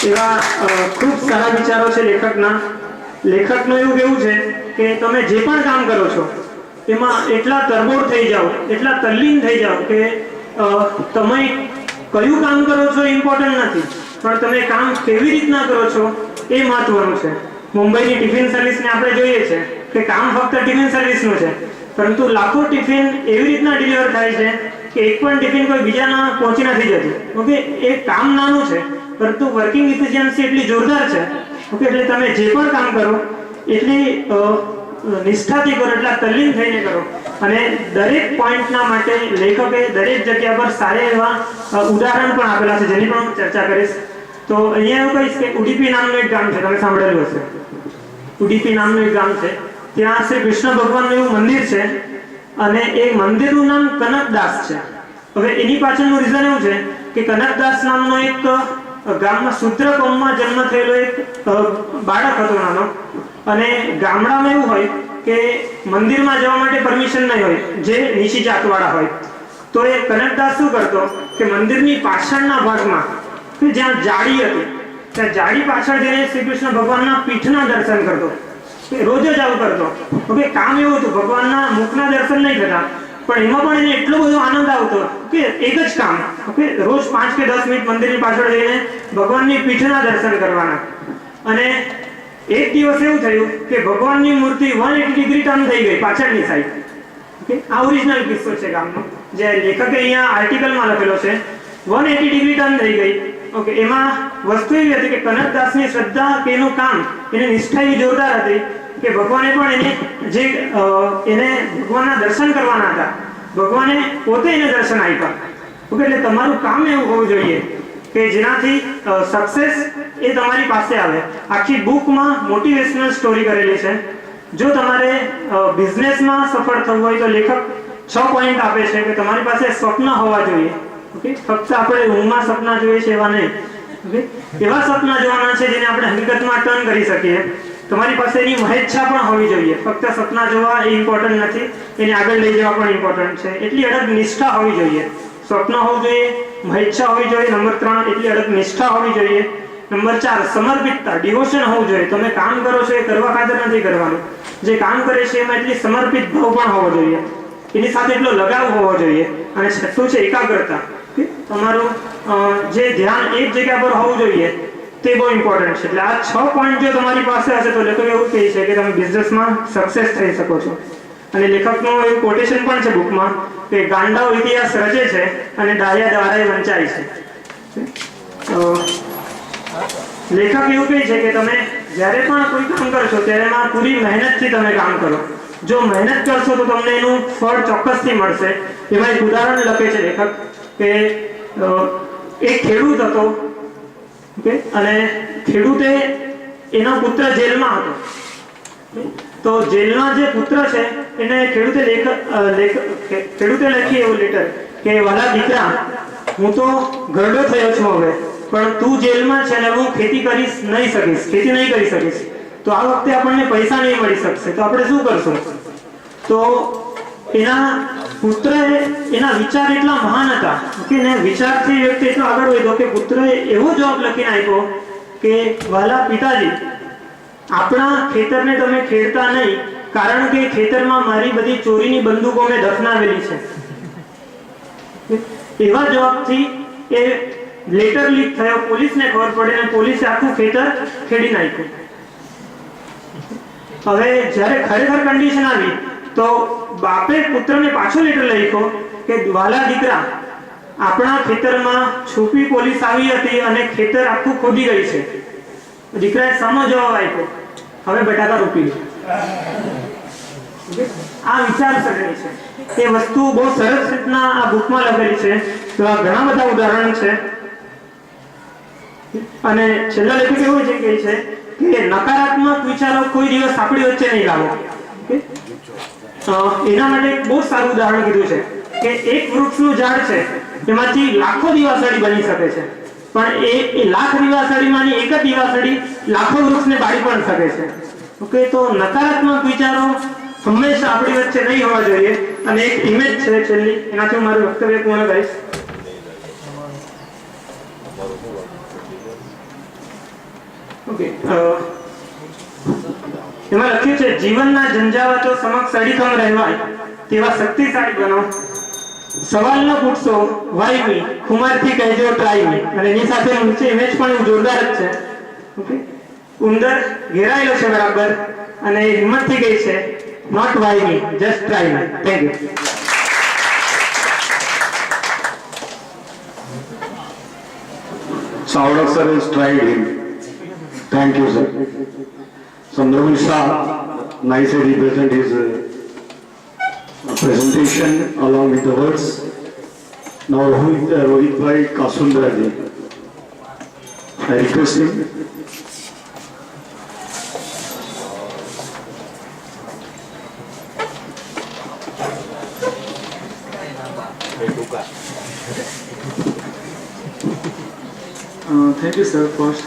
એવા ખૂબ સારા વિચારો છે લેખકના. લેખકનું એવું કહેવું છે કે તમે જે પણ કામ કરો છો એમાં એટલા તરબોળ થઈ જાઓ, એટલા તલ્લીન થઈ જાઓ કે તમે કયું કામ કરો છો ઇમ્પોર્ટન્ટ નથી, પણ તમે કામ કેવી રીતના કરો છો એ મહત્વનું છે. મુંબઈની ટિફિન સર્વિસને આપણે જોઈએ છે કે કામ ફક્ત ટિફિન સર્વિસનું છે, પરંતુ લાખો ટિફિન એવી રીતના ડિલિવર થાય છે કે એક પણ ટિફિન કોઈ બીજાના પહોંચી નથી જતું. ઓકે, એ કામ નાનું છે, પરંતુ વર્કિંગ ઇફિશિયન્સી એટલી જોરદાર છે ઓકે એટલે તમે જે પણ કામ કરો એટલી નિષ્ઠાથી કરો, એટલા તલ્લીન થઈને કરો. અને દરેક પોઈન્ટના માટે લેખકે દરેક જગ્યા પર સારા એવા ઉદાહરણ પણ આપેલા છે જેની પણ હું ચર્ચા કરીશ. તો અહીંયા એવું કહીશ કે ઉડીપી નામનું એક ગામ છે, તમે સાંભળેલું હશે. ઉડીપી નામનું એક ગામ છે, ત્યાં શ્રી કૃષ્ણ ભગવાનનું એવું મંદિર છે અને એ મંદિરનું નામ કનકદાસ છે. હવે એની પાછળનું રીઝન એવું છે કે કનકદાસ નામનો એક ગામમાં શૂદ્ર કોમમાં જન્મ થયેલો એક બાળક હતો નાનો, અને ગામડામાં એવું હોય કે મંદિરમાં જવા માટે પરમિશન નહીં હોય જે નીચી જાતવાળા હોય. તો એ કનકદાસ શું કરતો કે મંદિરની પાછળના ભાગમાં કે જ્યાં જાળી હતી ત્યાં જાળી પાછળ જઈને શ્રી કૃષ્ણ ભગવાનના પીઠના દર્શન કરતો. રોજ જ આવું કરતો. ઓકે, કામ એવું હતું, ભગવાનના મુખના દર્શન નહીં થતા પણ એમાં પણ એને એટલો બધો આનંદ આવતો કે એક જ કામ, ઓકે, રોજ 5 કે 10 મિનિટ મંદિરની પાછળ જઈને ભગવાનની પીઠના દર્શન કરવાના. અને એક દિવસ એવું થયું કે ભગવાનની મૂર્તિ 180 ડિગ્રી ટર્ન થઈ ગઈ પાછળની સાઈડ. ઓકે, આ ઓરિજિનલ કિસ્સો છે ગામનો, જે લેખકે અહીંયા આર્ટિકલમાં લખેલો છે. 180 ડિગ્રી ટર્ન થઈ ગઈ. ઓકે, એમાં વસ્તુ એવી હતી કે કનકદાસની શ્રદ્ધા કે એનું કામ, એની નિષ્ઠા એવી જોરદાર હતી કે ભગવાને પણ એને ભગવાનના દર્શન કરવાના હતા, ભગવાને પોતે એને દર્શન આપ્યા. ઓકે, એટલે તમારું કામ એવું હોવું જોઈએ કે જેનાથી સક્સેસ એ તમારી પાસે આવે. આખી બુકમાં મોટિવેશનલ સ્ટોરી કરેલી છે. જો તમારે બિઝનેસમાં સફળ થવું હોય તો લેખક 6 પોઈન્ટ આપે છે કે તમારી પાસે સ્વપ્ન હોવા જોઈએ. ઓકે, ફક્ત આપણે ઊંઘમાં સપના જોઈએ છે એવા નહીં. ઓકે, એવા સપના જોવાના છે જેને આપણે હકીકતમાં ટર્ન કરી શકીએ. તમારી પાસે એની મહેચ્છા પણ હોવી જોઈએ. ફક્ત સપના જોવા એ ઇમ્પોર્ટન્ટ નથી, એને આગળ લઈ જવા પણ ઇમ્પોર્ટન્ટ છે. એટલી અડગ નિષ્ઠા હોવી જોઈએ. સ્વપ્ન હોવું જોઈએ, મહેચ્છા હોવી જોઈએ. નંબર 3 એટલી અડગ નિષ્ઠા હોવી જોઈએ. નંબર 4 સમર્પિતતા, ડિવોશન હોવું જોઈએ. તમે કામ કરો છો એ કરવા ખાતર નથી કરવાનું, જે કામ કરે છે એમાં એટલી સમર્પિત ભાવ પણ હોવો જોઈએ, એની સાથે એટલો લગાવ હોવો જોઈએ. અને છઠ્ઠું છે એકાગ્રતા. તમારું જે ધ્યાન એક જગ્યા પર હોવું જોઈએ તે બહુ ઇમ્પોર્ટન્ટ છે. એટલે આ 6 પોઈન્ટ જો તમારી પાસે હશે તો લેખક એવું કહે છે કે તમે બિઝનેસમાં સક્સેસ થઈ શકો છો. અને લેખકનું એવું કોટેશન પણ છે બુકમાં કે ગાંડાઓ ઇતિહાસ રચે છે અને ડાયા દ્વારા વંચાય છે. લેખક એવું કહે છે કે તમે જ્યારે પણ કોઈ કામ કરશો ત્યારે એમાં પૂરી મહેનતથી તમે કામ કરો. જો મહેનત કરશો તો તમને એનું ફળ ચોક્કસથી મળશે. એમાં એક ઉદાહરણ લખે છે લેખક કે એક ખેડૂત હતો, ઓકે, અને ખેડૂતે એનો પુત્ર જેલમાં હતો. તો જેલમાં જે પુત્ર છે એને ખેડૂતે લખી એવું લેટર કે વાલા દીકરા, હું તો ઘરડો થયો છું હવે, પણ તું જેલમાં છે અને હું ખેતી નહીં કરી શકીશ. તો આ વખતે આપણને પૈસા નહીં મળી શકશે, તો આપણે શું કરશું? તો એના પુત્રએ એના વિચાર એટલા મહાન હતા કે ને વિચારથી વ્યક્તિ એટલો આગળ વધ્યો કે પુત્રએ એવો જવાબ લખીને આપ્યો કે વાલા પિતાજી, આપણા ખેતરને તમે ખેડતા નહીં, કારણ કે ખેતરમાં મારી બધી ચોરીની બંદૂકો મેં દફનાવેલી છે. એવા જવાબથી એ લેટર લીક થયો, પોલીસને ખબર પડી અને પોલીસે આખું ખેતર ખેડી નાખ્યું. હવે જ્યારે ખરેખર કન્ડિશન આવી તો બાપે પુત્રને પાછો લેટર લખ્યો કે વાલા દીકરા, આપણા ખેતરમાં છુપી પોલીસ આવી હતી અને ખેતર આખું ખોદી ગઈ છે. દીકરાએ સામો જવાબ આપ્યો, હવે બટાકા રોપી લો. આ વિચારસરણી છે. એ વસ્તુ બહુ સરસ રીતના આ બુકમાં લખેલી છે. તો આ ઘણા બધા ઉદાહરણ છે. અને છેલ્લા લેખક એવું છે કે નકારાત્મક વિચારો કોઈ દિવસ આપણી વચ્ચે નહીં લાવો. એના માટે બહુ સારું ઉદાહરણ કીધું છે કે એક વૃક્ષનું ઝાડ છે, એમાંથી લાખો દીવાસળી બની શકે છે, પણ એ લાખ દીવાસળીમાંની એક જ દીવાસળી લાખો વૃક્ષને બાળી પણ શકે છે. ઓકે, તો નકારાત્મક વિચારો હંમેશા આપણી વચ્ચે નહીં હોવા જોઈએ. અને એક ઇમેજ છે છેલ્લી, એનાથી હું મારું વક્તવ્ય પૂર્ણ કરીશ. ઓકે, એમાં લખ્યું છે, જીવનના ઝંઝાવાતો સમક્ષ અડીખમ રહેવાય તેવા શક્તિશાળી બનો. સવાલ ન પૂછશો વાય મી, ખુમારથી કહેજો ટ્રાય મી. અને એની સાથે નીચે ઇમેજ પણ જોરદાર જ છે. ઓકે, ઉંદર ઘેરાયેલો છે બરાબર અને હિંમતથી કહે છે not why me, just try me. Thank you. Savdak sir has tried him. Thank you, sir. Chandramohan Shah nicely represent his presentation along with the words. Now Rohit Bhai Kasundra ji. I request him. Thank you sir first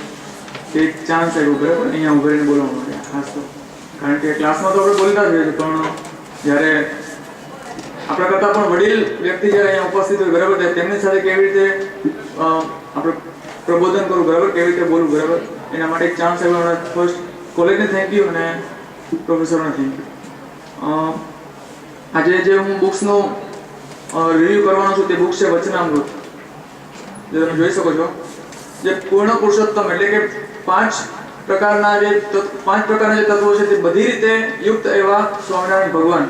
કે એક chance આવ્યો બરાબર અહીંયા ઉભા રહીને બોલવા માટે ખાસ તો કારણ કે ક્લાસમાં તો આપણે બોલતા જ હોઈએ છીએ પણ જ્યારે આપણા કરતાં પણ વડીલ વ્યક્તિ જ્યારે અહીંયા ઉપસ્થિત હોય બરાબર ત્યારે તેમની સાથે કેવી રીતે આપણે પ્રબોધન કરવું બરાબર કેવી રીતે બોલવું બરાબર એના માટે એક ચાન્સ આવ્યો ફર્સ્ટ કોલેજને થેન્ક યુ અને પ્રોફેસરને થેન્ક યુ આજે જે હું બુક્સનું રિવ્યૂ કરવાનો છું તે બુક છે વચનામૃત જે તમે જોઈ શકો છો જે પૂર્ણ પુરુષોત્તમ એટલે કે પાંચ પ્રકારના જે તત્વો છે તે બધી રીતે યુક્ત એવા સ્વામિનારાયણ ભગવાન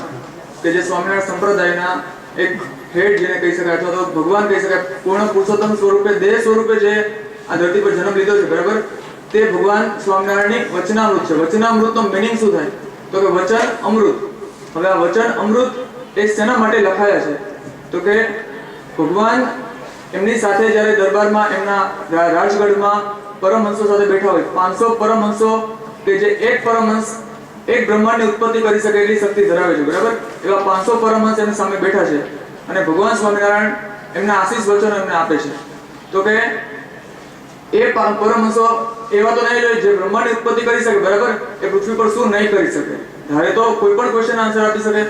કે જે સ્વામિનારાયણ સંપ્રદાયના એક હેડ જેને કહી શકાય અથવા તો ભગવાન કહી શકાય પૂર્ણ પુરુષોત્તમ સ્વરૂપે દેહ સ્વરૂપે જે આ ધરતી પર જન્મ લીધો છે બરાબર તે ભગવાન સ્વામિનારાયણની વચનામૃત છે વચનામૃતનો મિનિંગ શું થાય તો કે વચન અમૃત હવે આ વચન અમૃત એ શેના માટે લખાયા છે તો કે ભગવાન એમની સાથે જ્યારે દરબારમાં એમના રાજગઢમાં પરમહંસો સાથે બેઠા હોય 500 પરમહંસો કે જે એક પરમહંસ એક બ્રહ્માંડની ઉત્પત્તિ કરી શકે એટલી શક્તિ ધરાવે છે બરાબર એવા 500 પરમહંસ એમની સામે બેઠા છે અને ભગવાન સ્વામિનારાયણ એમના આશીષ વચનો એમને આપે છે તો કે એ પરમહંસો એવા તો નહીં જે બ્રહ્માંડની ઉત્પત્તિ કરી શકે બરાબર એ પૃથ્વી પર શું નહીં કરી શકે ધારે તો કોઈ પણ ક્વેશ્ચન આન્સર આપી શકે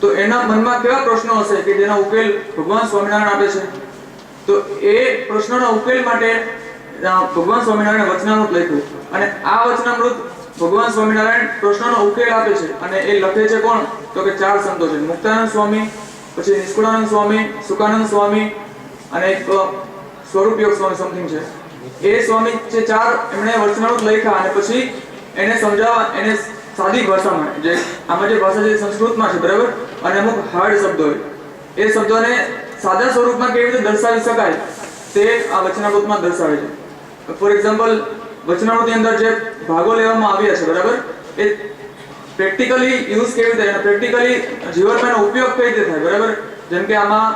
તો એના મનમાં કેવા પ્રશ્નો હશે કે જેનો ઉકેલ ભગવાન સ્વામિનારાયણ આપે છે તો એ પ્રશ્નોના ઉકેલ માટે ભગવાન સ્વામિનારાયણ વચનામૃત લખ્યું અને આ વચનામૃત ભગવાન સ્વામિનારાયણ પ્રશ્નોનો ઉકેલ આપે છે અને એ લખે છે કોણ તો કે ચાર સંતો છે મુક્તાનંદ સ્વામી પછી નિષ્કુળાનંદ સ્વામી સુકાનંદ સ્વામી અને એક સ્વરૂપયોગ સ્વામી સમથિંગ છે એ સ્વામી જે ચાર એમણે વચનામૃત લખ્યા અને પછી એને સમજાવવા એને સાદી ભાષામાં જે આમાં જે ભાષા છે સંસ્કૃતમાં છે બરાબર અને અમુક હાર્ડ શબ્દો હોય એ શબ્દોને સાદા સ્વરૂપમાં કેવી રીતે દર્શાવી શકાય તે આ વચનામૃતમાં દર્શાવે છે ફોર એક્ઝામ્પલ વચનામૃતની અંદર જે ભાગો લેવામાં આવ્યા છે બરાબર એ પ્રેક્ટિકલી યુઝ કેવી રીતે અને પ્રેક્ટિકલી જીવનમાં એનો ઉપયોગ કઈ રીતે થાય બરાબર જેમ કે આમાં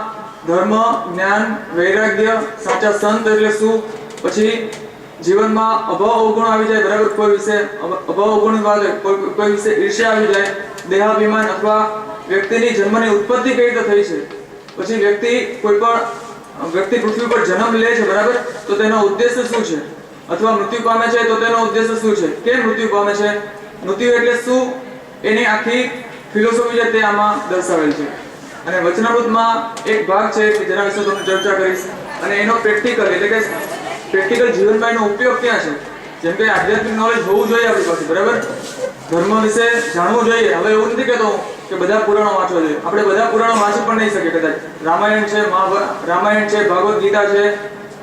ધર્મ જ્ઞાન વૈરાગ્ય સાચા સંત એટલે શું પછી જીવનમાં અભાવ અવગુણ આવી જાય બરાબર કોઈ વિશે અભાવ અવગુણ કોઈ વિશે ઈર્ષ્યા આવી જાય દેહાભિમાન અથવા વ્યક્તિની જન્મની ઉત્પત્તિ કઈ રીતે થઈ છે પછી વ્યક્તિ પૃથ્વી પર જન્મ લે છે બરાબર તો તેનો ઉદ્દેશ્ય શું છે અથવા મૃત્યુ પામે છે તો તેનો ઉદ્દેશ્ય શું છે કેમ મૃત્યુ પામે છે મૃત્યુ એટલે શું એની આખી ફિલોસોફી છે તે આમાં દર્શાવેલ છે અને વચનામૃતમાં એક ભાગ છે કે જેના વિશે તમને ચર્ચા કરીશ અને એનો પ્રેક્ટિકલ એટલે કે પ્રેક્ટિકલ જીવનમાં એનો ઉપયોગ ક્યાં છે જેમ કે આધ્યાત્મિક નોલેજ હોવું જોઈએ આપણી પાસે બરાબર ધર્મ વિશે જાણવું જોઈએ હવે એવું નથી કહેતો કે બધા પુરાણો વાંચવા જોઈએ આપણે બધા પુરાણો વાંચી પણ નહીં શકીએ કદાચ રામાયણ છે ભાગવત ગીતા છે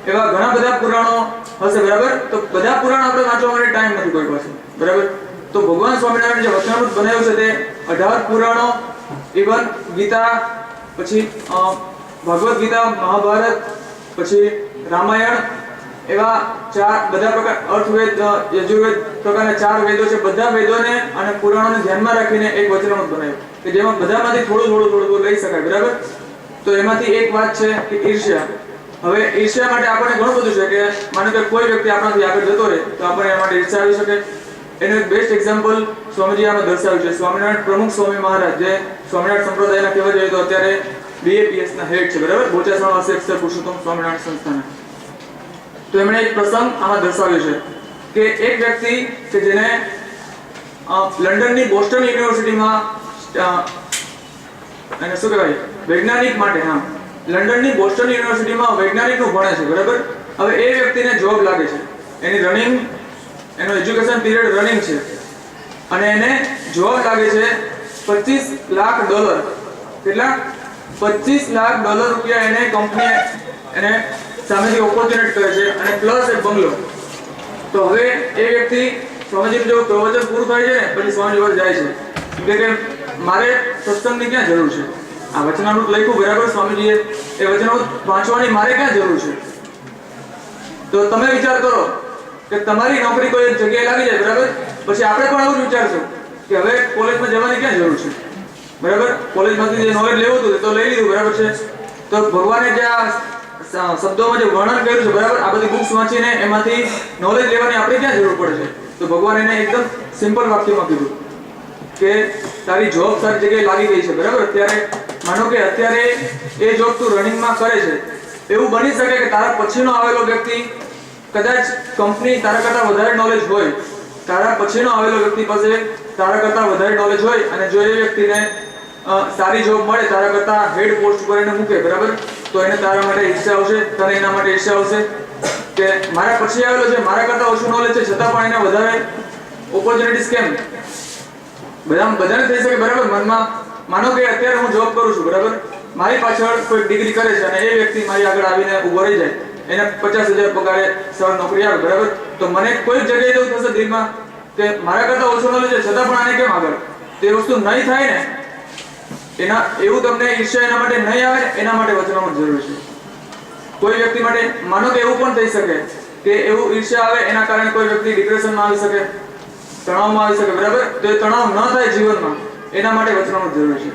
એવા ઘણા બધા પુરાણો હશે બરાબર તો બધા પુરાણો આપણે વાંચવા માટે ટાઈમ નથી કોઈ પાસે બરાબર તો ભગવાન સ્વામિનારાયણ જે વચનામૃત બનાવ્યું છે તે 18 પુરાણો ઇવન ગીતા પછી ભગવત ગીતા મહાભારત પછી રામાયણ એવા બધા પ્રકાર અર્થવેદ યજુર્વેદ પ્રકારના 4 વેદો છે બધા વેદોને અને પુરાણોને ધ્યાનમાં રાખીને એક વચનામૃત બનાવ્યું કે જેમાં બધામાંથી થોડું લઈ શકાય બરાબર તો એમાંથી એક વાત છે કે ઈર્ષ્યા હવે ઈર્ષ્યા માટે આપણને ઘણું બધું છે કે માનો કે કોઈ વ્યક્તિ આપણાથી આગળ જતો રહે તો આપણને એના માટે ઈર્ષ્યા આવી શકે એનું એક બેસ્ટ એક્ઝામ્પલ સ્વામીજી આમાં દર્શાવ્યું છે સ્વામિનારાયણ પ્રમુખ સ્વામી મહારાજ જે સ્વામિનારાયણ સંપ્રદાયના કહેવા જોઈએ તો અત્યારે BAPS ના હેડ છે બરાબર બોચાસણ અક્ષર પુરુષોત્તમ સ્વામિનારાયણ સંસ્થાના તો એમણે એક પ્રસંગ આમાં દર્શાવ્યો છે કે એક વ્યક્તિ કે જેને લંડનની બોસ્ટન યુનિવર્સિટીમાં અને શું કહેવાય વૈજ્ઞાનિક માટે લંડનની બોસ્ટન યુનિવર્સિટીમાં વૈજ્ઞાનિકનું ભણે છે બરાબર હવે એ વ્યક્તિને જોબ લાગે છે એની એનો એજ્યુકેશન પીરિયડ રનિંગ છે અને એને જોબ લાગે છે $25 લાખ કેટલા $25 લાખ રૂપિયા એને કંપની એને સામેથી ઓપોર્ચ્યુનિટી કરે છે અને પ્લસ એક બંગલો તો હવે એ વ્યક્તિ સ્વામીજીનું જેવું પ્રવચન પૂરું થાય છે ને પછી સ્વામીજી પર જાય છે કે મારે સત્સંગની ક્યાં જરૂર છે આ વચનામૃત લખ્યું બરાબર સ્વામીજીએ એ વચનામૃત વાંચવાની મારે ક્યાં જરૂર છે તો તમે વિચાર કરો કે તમારી નોકરી કોઈ એક જગ્યાએ લાગી જાય, બરાબર, પછી આપણે પણ આવું જ વિચારશું કે હવે કોલેજમાં જવાની ક્યાં જરૂર છે, બરાબર, કોલેજમાંથી જે નોલેજ લેવું હતું તો લઈ લીધું, બરાબર છે. તો ભગવાને જે આ શબ્દોમાં જે વર્ણન કર્યું છે, બરાબર, આ બધી બુક્સ વાંચીને એમાંથી નોલેજ લેવાની આપણે ક્યાં જરૂર પડે છે? તો ભગવાન એને એકદમ સિમ્પલ વાક્યમાં કીધું કે તારી જોબ સારી જગ્યાએ લાગી ગઈ છે, બરાબર. ત્યારે માનો કે અત્યારે એ જોબ તું રનિંગમાં કરે છે, એવું બની શકે કે તારા પછીનો આવેલો વ્યક્તિ કદાચ કંપની તારા કરતાં વધારે નોલેજ હોય, તારા પછીનો આવેલો વ્યક્તિ પાસે તારા કરતાં વધારે નોલેજ હોય અને જો એ વ્યક્તિને સારી જોબ મળે, તારા કરતાં હેડ પોસ્ટ પર એને મૂકે, બરાબર, તો એને તારા માટે ઈર્ષ્યા આવશે, તને એના માટે ઈર્ષ્યા આવશે કે મારા પછી આવેલો છે, મારા કરતાં ઓછું નોલેજ છે, છતાં પણ એને વધારે ઓપોર્ચ્યુનિટીઝ કેમ? બધાને થઈ શકે, બરાબર. મનમાં માનો કે અત્યારે હું જોબ કરું છું, બરાબર, મારી પાછળ કોઈ ડિગ્રી કરે છે અને એ વ્યક્તિ મારી આગળ આવીને ઊભો રહી જાય, એને 50,000 પગારે સર નોકરી આવે, બરાબર, તો મને કોઈ જગ્યાએ એવું થશે દિલમાં કે મારા કરતાં ઓછું નોલેજ છે, છતાં પણ આને કેમ આગળ? તે વસ્તુ નહીં થાય ને, એના એવું તમને ઈર્ષ્યા એના માટે નહીં આવે ને, એના માટે વચનામૃત જરૂર છે. કોઈ વ્યક્તિ માટે માનો કે એવું પણ થઈ શકે કે એવું ઈર્ષ્યા આવે એના કારણે કોઈ વ્યક્તિ ડિપ્રેશનમાં આવી શકે, તણાવમાં આવી શકે, બરાબર, તો એ તણાવ ન થાય જીવનમાં, એના માટે વચનામૃત જરૂર છે.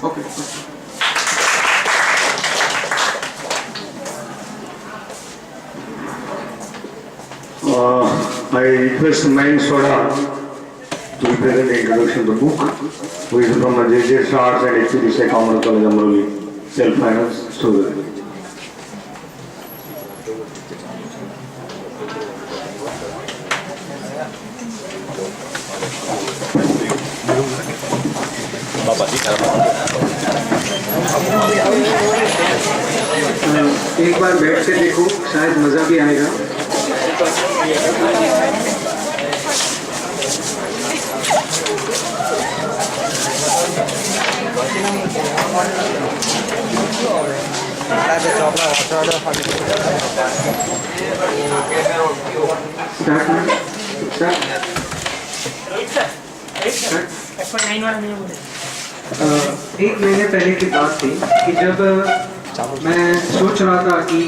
Okay. I request Main Soda to present the introduction of the book, who is from the JJ Arts and HPDC Commerce College, Amroli, self-finance student. एक बार बैठ के देखो, शायद मजा भी आएगा. एक महीने पहले की बात थी कि जब मैं सोच रहा था कि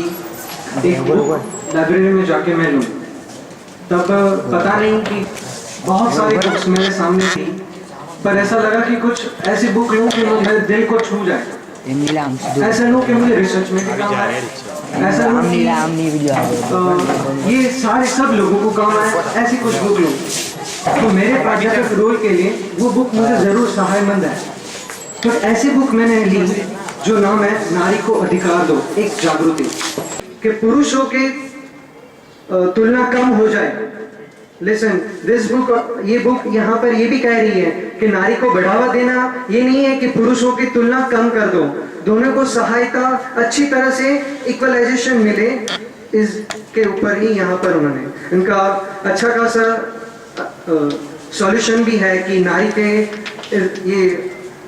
एक बुक लाइब्रेरी में जाके मैं लूँ, तब पता नहीं कि बहुत सारी बुक्स मेरे सामने थी, पर ऐसा लगा कि कुछ ऐसी बुक लूँ कि मेरे दिल को छू जाए. ऐसा लूँ कि मुझे रिसर्च में भी काम आए, ऐसा लूँ कि ये सारे सब लोगों को काम आए, ऐसी कुछ बुक लूँ. तो मेरे प्राध्यापक रोल के लिए वो बुक मुझे ज़रूर सहायमंद है. तो ऐसी बुक मैंने ली जो नाम है नारी को अधिकार दो, एक जागृति, कि पुरुषों के तुलना कम हो जाए. लिसन दिस बुक, ये बुक यहाँ पर ये भी कह रही है कि नारी को बढ़ावा देना ये नहीं है कि पुरुषों की तुलना कम कर दो, दोनों को सहायता अच्छी तरह से इक्वलाइजेशन मिले, इसके ऊपर ही यहाँ पर उन्होंने इनका अच्छा खासा सॉल्यूशन भी है कि नारी के ये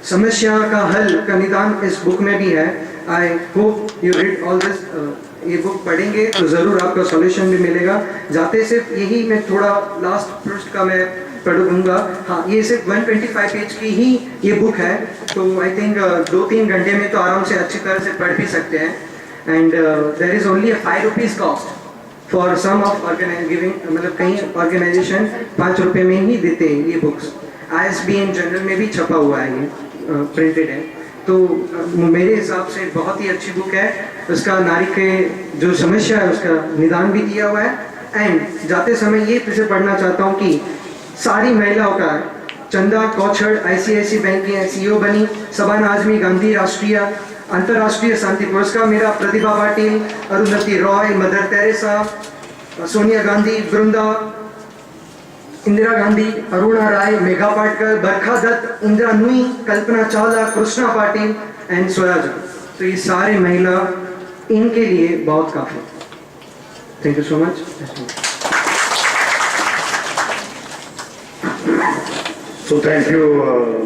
समस्या का हल का निदान इस बुक में भी है. I hope you read all this. ये बुक पढ़ेंगे तो ज़रूर आपका सॉल्यूशन भी मिलेगा. जाते सिर्फ यही मैं थोड़ा लास्ट पृष्ठ का मैं पढ़ूंगा. हाँ, ये सिर्फ 125 पेज की ही ये बुक है, तो आई थिंक 2-3 घंटे में तो आराम से अच्छी तरह से पढ़ भी सकते हैं. And there is only 5 rupees cost for some of giving, मतलब कई ऑर्गेनाइजेशन 5 रुपये में ही देते हैं ये बुक्स. ISBN जनरल में भी छपा हुआ है, ये प्रिंटेड है. तो मेरे हिसाब से बहुत ही अच्छी बुक है. उसका नारी के जो समस्या है उसका निदान भी दिया हुआ है. एंड जाते समय ये फिर पढ़ना चाहता हूँ कि सारी महिलाओं का, चंदा कौछड़ ICICI बैंक की CEO बनी, सबाना आजमी गांधी राष्ट्रीय अंतर्राष्ट्रीय शांति पुरस्कार मेरा, Pratibha Patil, Arundhati Roy, mother Teresa, Sonia Gandhi, Vrinda, Indira Gandhi, Aruna Roy, Medha Patkar, Barkha Dutt, Indra Nooyi, Kalpana Chawla, Krishna Patil and Swaraj. तो ये सारे महिला इनके लिए बहुत काफी. Thank you so much. So thank you,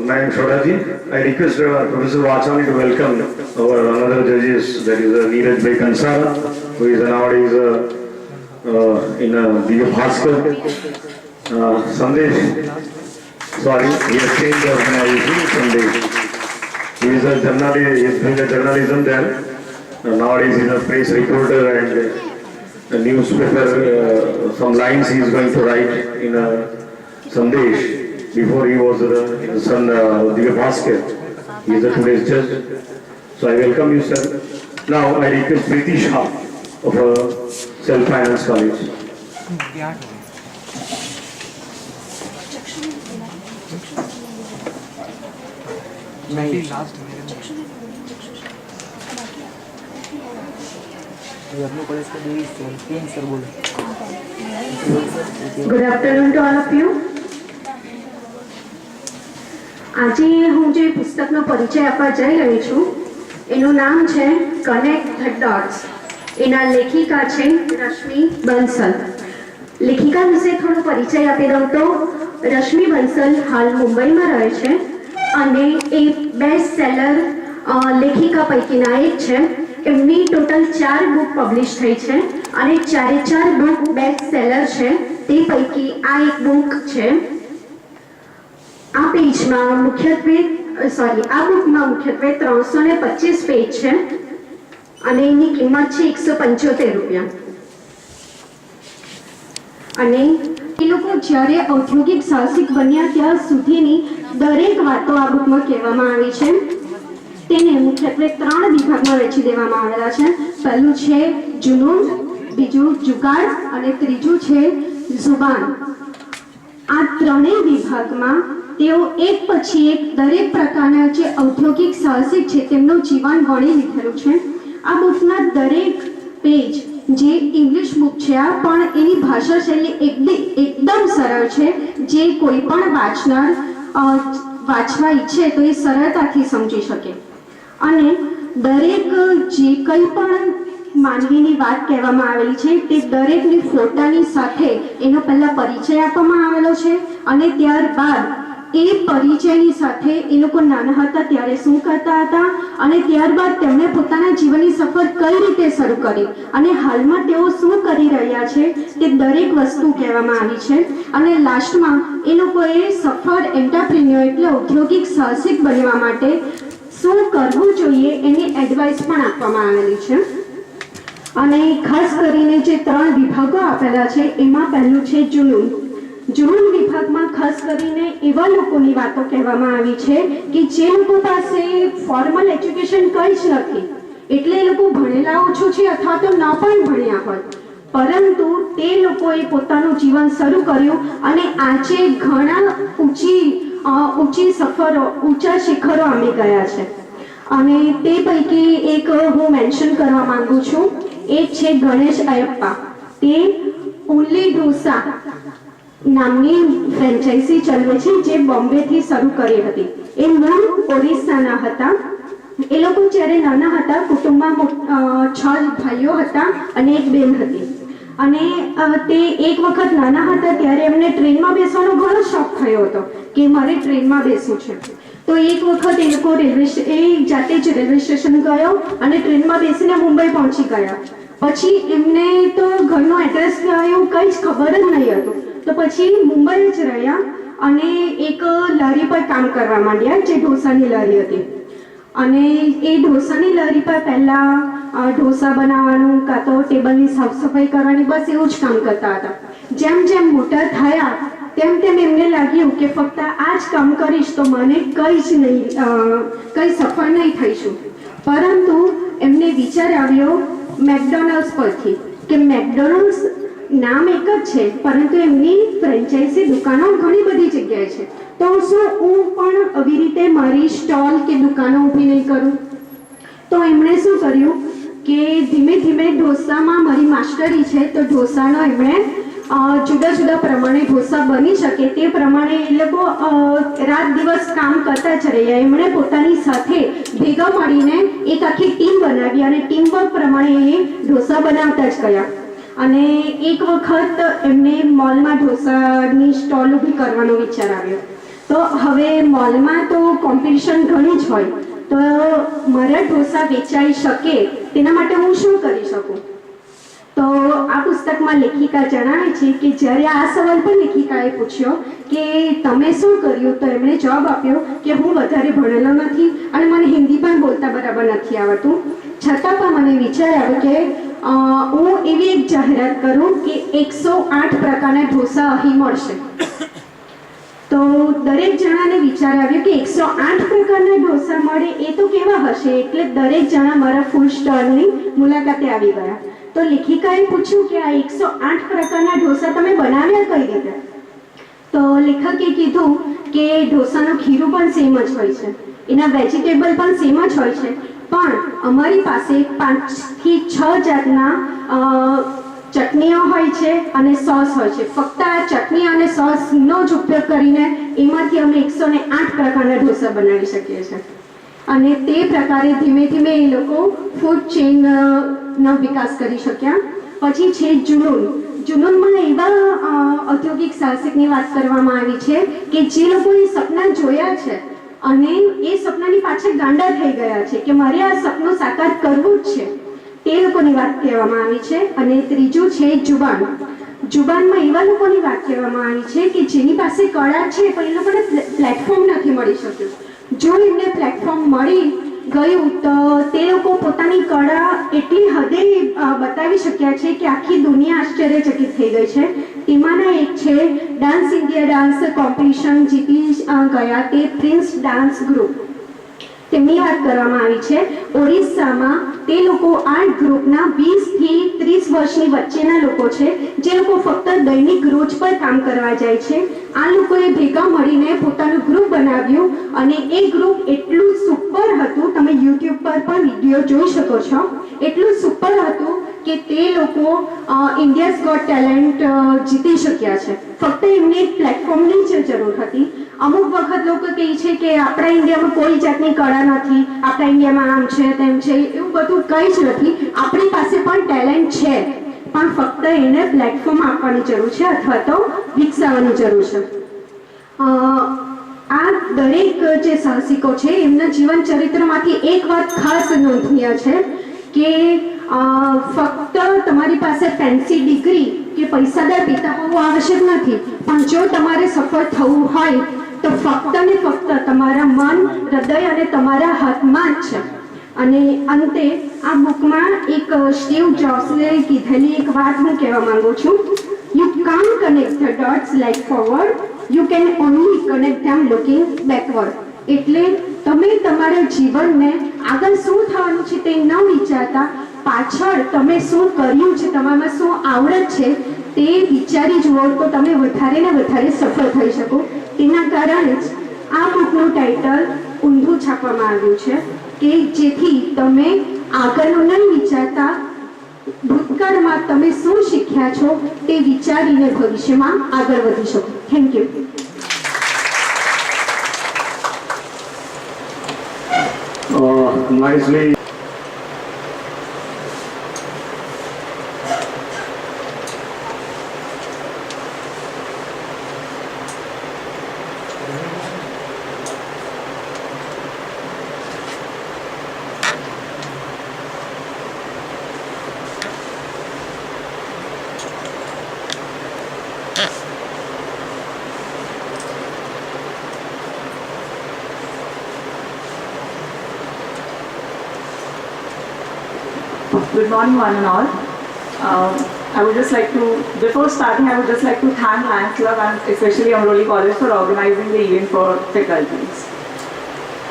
Mayank Sodaji. I request Professor Vachani to welcome our another judges, that is Neeraj Bhai Kansara, who is nowadays in Divya Bhaskar. Sandesh, sorry, he has changed the organization. Sandesh, he is a journalist, he is doing a journalism there. nowadays he's a press reporter and a newspaper, some lines he is going to write in a Sandesh. Before he was in the Sun Divya Bhaskar. He is a today's judge. So I welcome you, sir. Now I request Preeti Shah of Self-Finance College. Good afternoon to all of you. આજે હું જે પુસ્તકનો પરિચય આપવા જઈ રહી છું એનું નામ છે કનેક્ટ ધ ડોટ્સ. એના લેખિકા છે રશ્મિ બંસલ. લેખિકા વિશે થોડો પરિચય આપી દઉં તો રશ્મિ બંસલ હાલ મુંબઈમાં રહે છે અને એ બેસ્ટ સેલર લેખિકા પૈકીના એક છે. એમની ટોટલ 4 બુક પબ્લિશ થઈ છે અને 4 બુક બેસ્ટ સેલર છે. તે પૈકી આ એક બુક છે. આ પેજમાં મુખ્યત્વે આ બુકમાં મુખ્યત્વે 325 પેજ છે અને એની કિંમત છે 175 રૂપિયા. અને એ લોકો જ્યારે ઔદ્યોગિક સાહસિક બન્યા ત્યાં સુધીની દરેક વાતો આ બુકમાં કહેવામાં આવી છે. તેને મુખ્યત્વે 3 વિભાગમાં વહેંચી દેવામાં આવેલા છે. પહેલું છે જુનૂન, બીજું જુગાડ અને ત્રીજું છે જુબાન. આ ત્રણેય વિભાગમાં તેઓ એક પછી એક દરેક પ્રકારના જે ઔદ્યોગિક સાહસિક છે તેમનું જીવન વણી લીધેલું છે. આ બુકના દરેક પેજ જે ઇંગ્લિશ બુક છે આ પણ એની ભાષા શૈલી એકદમ સરળ છે. જે કોઈ પણ વાંચનાર વાંચવા ઈચ્છે તો એ સરળતાથી સમજી શકે. અને દરેક જે કંઈ પણ માનવીની વાત કહેવામાં આવેલી છે તે દરેકની ફોટાની સાથે એનો પહેલા પરિચય આપવામાં આવેલો છે અને ત્યારબાદ એ પરિચયની સાથે એ લોકો નાના હતા ત્યારે શું કરતા હતા અને ત્યારબાદ તેમણે પોતાના જીવનની સફર કઈ રીતે શરૂ કરી અને હાલમાં તેઓ શું કરી રહ્યા છે તે દરેક વસ્તુ કહેવામાં આવી છે. અને લાસ્ટમાં એ લોકોએ સફળ એન્ટરપ્રિન્યોર એટલે ઔદ્યોગિક સાહસિક બનવા માટે શું કરવું જોઈએ એની એડવાઇસ પણ આપવામાં આવેલી છે. અને ખાસ કરીને જે 3 વિભાગો આપેલા છે એમાં પહેલું છે જુનૂન. જુનૂન વિભાગમાં ખાસ કરીને એવા લોકોની વાતો કહેવામાં આવી છે કે જે લોકો પાસે ફોર્મલ એજ્યુકેશન કંઈ જ નથી, એટલે એ લોકો ભણેલા ઓછું છે અથવા તો ન પણ ભણ્યા હોય, પરંતુ તે લોકોએ પોતાનું જીવન શરૂ કર્યું અને આજે ઘણા ઊંચી સફરો, ઊંચા શિખરો આંબી ગયા છે. અને તે પૈકી એક હું મેન્શન કરવા માંગુ છું, એ છે ગણેશ અયપ્પા. તે ઓન્લી ઢોસા નામની ફ્રેન્ચાઇઝી ચલાવે છે જે બોમ્બેથી શરૂ કરી હતી. એ મૂળ ઓરિસ્સાના હતા. એ લોકો જ્યારે નાના હતા કુટુંબમાં 6 ભાઈઓ હતા અને એક બેન હતી. અને તે એક વખત નાના હતા ત્યારે એમને ટ્રેનમાં બેસવાનો ઘણો શોખ થયો હતો કે મારે ટ્રેનમાં બેસવું છે. તો એક વખત એ લોકો જાતે જ રેલવે સ્ટેશન ગયો અને ટ્રેનમાં બેસીને મુંબઈ પહોંચી ગયા. પછી એમને તો ઘરનો એડ્રેસ એવું કંઈ જ ખબર જ નહીં હતું. તો પછી મુંબઈ જ રહ્યા અને એક લારી પર કામ કરવા માંડ્યા જે ઢોસાની લારી હતી. અને એ ઢોસાની લારી પર પહેલાં ઢોસા બનાવવાનું કાં તો ટેબલની સાફ સફાઈ કરવાની બસ એવું જ કામ કરતા હતા. જેમ જેમ મોટા થયા તેમ તેમ એમને લાગ્યું કે ફક્ત આ જ કામ કરીશ તો મને કંઈ સફળ નહીં થઈશું. પરંતુ એમને વિચાર આવ્યો મેકડોનલ્ડ્સ પરથી કે મેકડોનલ્ડ્સ નામ એક જ છે પરંતુ એમની ફ્રેન્ચાઇઝી દુકાનો ઘણી બધી જગ્યાએ છે. તો શું હું પણ આવી રીતે મારી સ્ટોલ કે દુકાનો ઊભી નહીં કરું? તો એમણે શું કર્યું કે ધીમે ધીમે ઢોસામાં મારી માસ્ટરી છે તો ઢોસાનો એમણે જુદા જુદા પ્રમાણે ઢોસા બની શકે તે પ્રમાણે એ લોકો રાત દિવસ કામ કરતા જ રહ્યા. એમણે પોતાની સાથે ભેગા મળીને એક આખી ટીમ બનાવી અને ટીમ વર્ક પ્રમાણે એ ઢોસા બનાવતા જ ગયા. અને એક વખત એમને મોલમાં ઢોસાની સ્ટોલ ઊભી કરવાનો વિચાર આવ્યો. તો હવે મોલમાં તો કોમ્પિટિશન ઘણી જ હોય, તો મારા ઢોસા વેચાઈ શકે તેના માટે હું શું કરી શકું? તો આ પુસ્તકમાં લેખિકા જણાવે છે કે જ્યારે આ સવાલ પણ લેખિકાએ પૂછ્યો કે તમે શું કર્યું, તો એમણે જવાબ આપ્યો કે હું વધારે ભણેલો નથી અને મને હિન્દી પણ બોલતા બરાબર નથી આવડતું, છતાં પણ મને વિચાર આવ્યો કે હું એવી એક જાહેરાત કરું કે 108 પ્રકારના ઢોસા અહીં મળશે. તો દરેક જણાને વિચાર આવ્યો કે 108 પ્રકારના ઢોસા મળે એ તો કેવા હશે, એટલે દરેક જણા મારા ફૂડ સ્ટોલની મુલાકાતે આવી ગયા. તો લેખિકાએ પૂછ્યું કે આ 108 પ્રકારના ઢોસા તમે બનાવ્યા કઈ રીતે? તો લેખકે કીધું કે ઢોસાનું ખીરું પણ સેમ જ હોય છે, એના વેજીટેબલ પણ સેમ જ હોય છે, પણ અમારી પાસે 5 થી 6 જાતના ચટણીઓ હોય છે અને સોસ હોય છે. ફક્ત આ ચટણી અને સોસનો જ ઉપયોગ કરીને એમાંથી અમે 108 પ્રકારના ઢોસા બનાવી શકીએ છીએ. અને તે પ્રકારે ધીમે ધીમે એ લોકો ફૂડ ચેઇનનો વિકાસ કરી શક્યા. પછી છે જુનૂન. જુનૂનમાં એવા ઔદ્યોગિક સાહસિકની વાત કરવામાં આવી છે કે જે લોકોએ સપના જોયા છે અને એ સપનાની પાછળ ગાંડા થઈ ગયા છે કે મારે આ સપનું સાકાર કરવું જ છે, તે લોકોની વાત કહેવામાં આવી છે. અને ત્રીજું છે જુબાન. જુબાનમાં એવા લોકોની વાત કહેવામાં આવી છે કે જેની પાસે કળા છે પણ એ લોકોને પ્લેટફોર્મ નથી મળી શક્યું. જો એમને પ્લેટફોર્મ મળી ગયું તો તે લોકો પોતાની કળા એટલી હદે બતાવી શક્યા છે કે આખી દુનિયા આશ્ચર્યચકિત થઈ ગઈ છે. તેમાંના એક છે ડાન્સ ઇન્ડિયા ડાન્સ કોમ્પિટિશન જીતી ગયા તે પ્રિન્સ ડાન્સ ગ્રુપ. તેમની વાત કરવામાં આવી છે. ઓડિશામાં તે લોકો આ ગ્રુપના 20 થી 30 વર્ષની વચ્ચેના લોકો છે જે લોકો ફક્ત દૈનિક રોજ પર કામ કરવા જાય છે. આ લોકોએ ભેગા મળીને પોતાનું ગ્રુપ બનાવ્યું અને એ ગ્રુપ એટલું સુપર હતું, તમે યુટ્યુબ પર પણ વિડીયો જોઈ શકો છો, એટલું સુપર હતું કે તે લોકો ઇન્ડિયાઝ ગોટ ટેલેન્ટ જીતી શક્યા છે. ફક્ત એમને એક પ્લેટફોર્મની જ જરૂર હતી. અમુક વખત લોકો કહે છે કે આપણા ઇન્ડિયામાં કોઈ જાતની કળા નથી, આપણા ઇન્ડિયામાં આમ છે તેમ છે, એવું બધું કંઈ જ નથી. આપણી પાસે પણ ટેલેન્ટ છે, પણ ફક્ત એને પ્લેટફોર્મ આપવાની જરૂર છે અથવા તો વિકસાવવાની જરૂર છે. આ દરેક જે સાહસિકો છે એમના જીવન ચરિત્રમાંથી એક વાત ખાસ નોંધનીય છે કે ફક્ત તમારી પાસે ફેન્સી ડિગ્રી કે પૈસાદાર પિતા હોવું આવશ્યક નથી, પણ જો તમારે સફળ થવું હોય તો ફક્ત ને ફક્ત તમારા મન, હૃદય અને તમારા હાથમાં જ છે. અને અંતે આ બુકમાં એક સ્ટીવ જોબ્સે કીધેલી એક વાત હું કહેવા માંગુ છું. You can't connect the dots like forward, you can only connect them looking backward. એટલે તમે તમારા જીવનને આગળ શું થવાનું છે તે ન વિચારતા પાછળ તમે શું કર્યું છે, તમારામાં શું આવડત છે તે વિચારી જુઓ તો તમે વધારે ને વધારે સફળ થઈ શકો. તેના કારણે જ આ બુકનું ટાઇટલ ઊંધું છાપવામાં આવ્યું છે કે જેથી તમે આગળનું નહીં વિચારતા ભૂતકાળમાં તમે શું શીખ્યા છો તે વિચારીને ભવિષ્યમાં આગળ વધી શકો. Thank you. Nicely. Good morning, one and all. I would just like to, before starting, I would just like to thank Lions Club and especially Amroli College for organizing the event for faculties.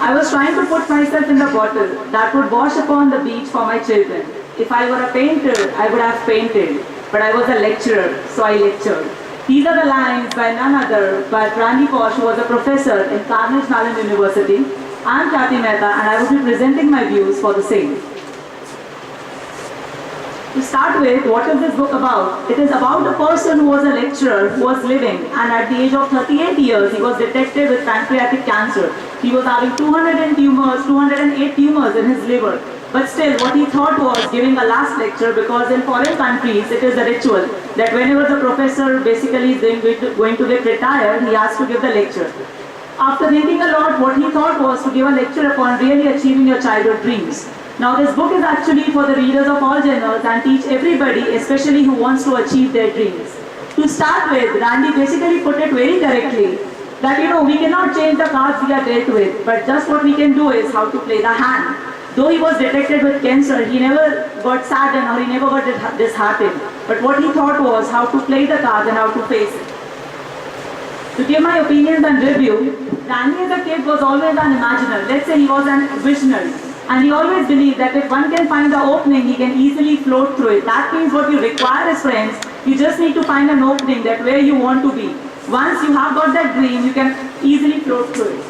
I was trying to put myself in the bottle that would wash upon the beach for my children. If I were a painter, I would have painted, but I was a lecturer, so I lectured. These are the lines by none other but Randy Posh, who was a professor in Carnegie Mellon University. I am Kathy Mehta and I will be presenting my views for the same. To start with, what is this book about? It is about a person who was a lecturer who was living, and at the age of 38 years he was detected with pancreatic cancer. He was having 208 tumors in his liver. But still, what he thought was giving a last lecture, because in foreign countries it is a ritual that whenever the professor basically is going to get retired, he has to give the lecture. After thinking a lot, what he thought was to give a lecture upon really achieving your childhood dreams. Now this book is actually for the readers of all genders and teach everybody, especially who wants to achieve their dreams. To start with, Randy basically put it very correctly that we cannot change the cards we are dealt with, but just what we can do is how to play the hand. Though he was detected with cancer, he never got saddened or he never got disheartened. But what he thought was how to play the cards and how to face it. To give my opinions and review, Randy as a kid was always an imaginer. Let's say he was an visionary. And he always believed that if one can find the opening, he can easily float through it. That means what you require as friends, you just need to find an opening that where you want to be. Once you have got that dream, you can easily float through it.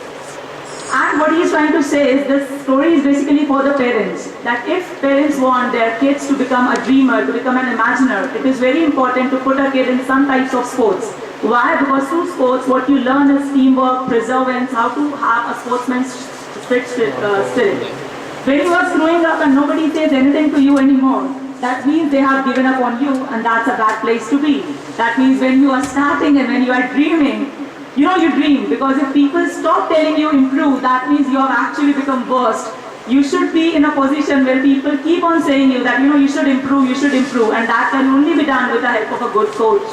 And what he is trying to say is this story is basically for the parents. That if parents want their kids to become a dreamer, to become an imaginer, it is very important to put a kid in some types of sports. Why? Because through sports, what you learn is teamwork, perseverance, how to have a sportsman's spirit. When you are growing up and nobody says anything to you anymore, that means they have given up on you, and that's a bad place to be. That means when you are starting and when you are dreaming, you dream, because if people stop telling you improve, that means you have actually become worst. You should be in a position where people keep on saying you that you should improve, and that can only be done with the help of a good coach.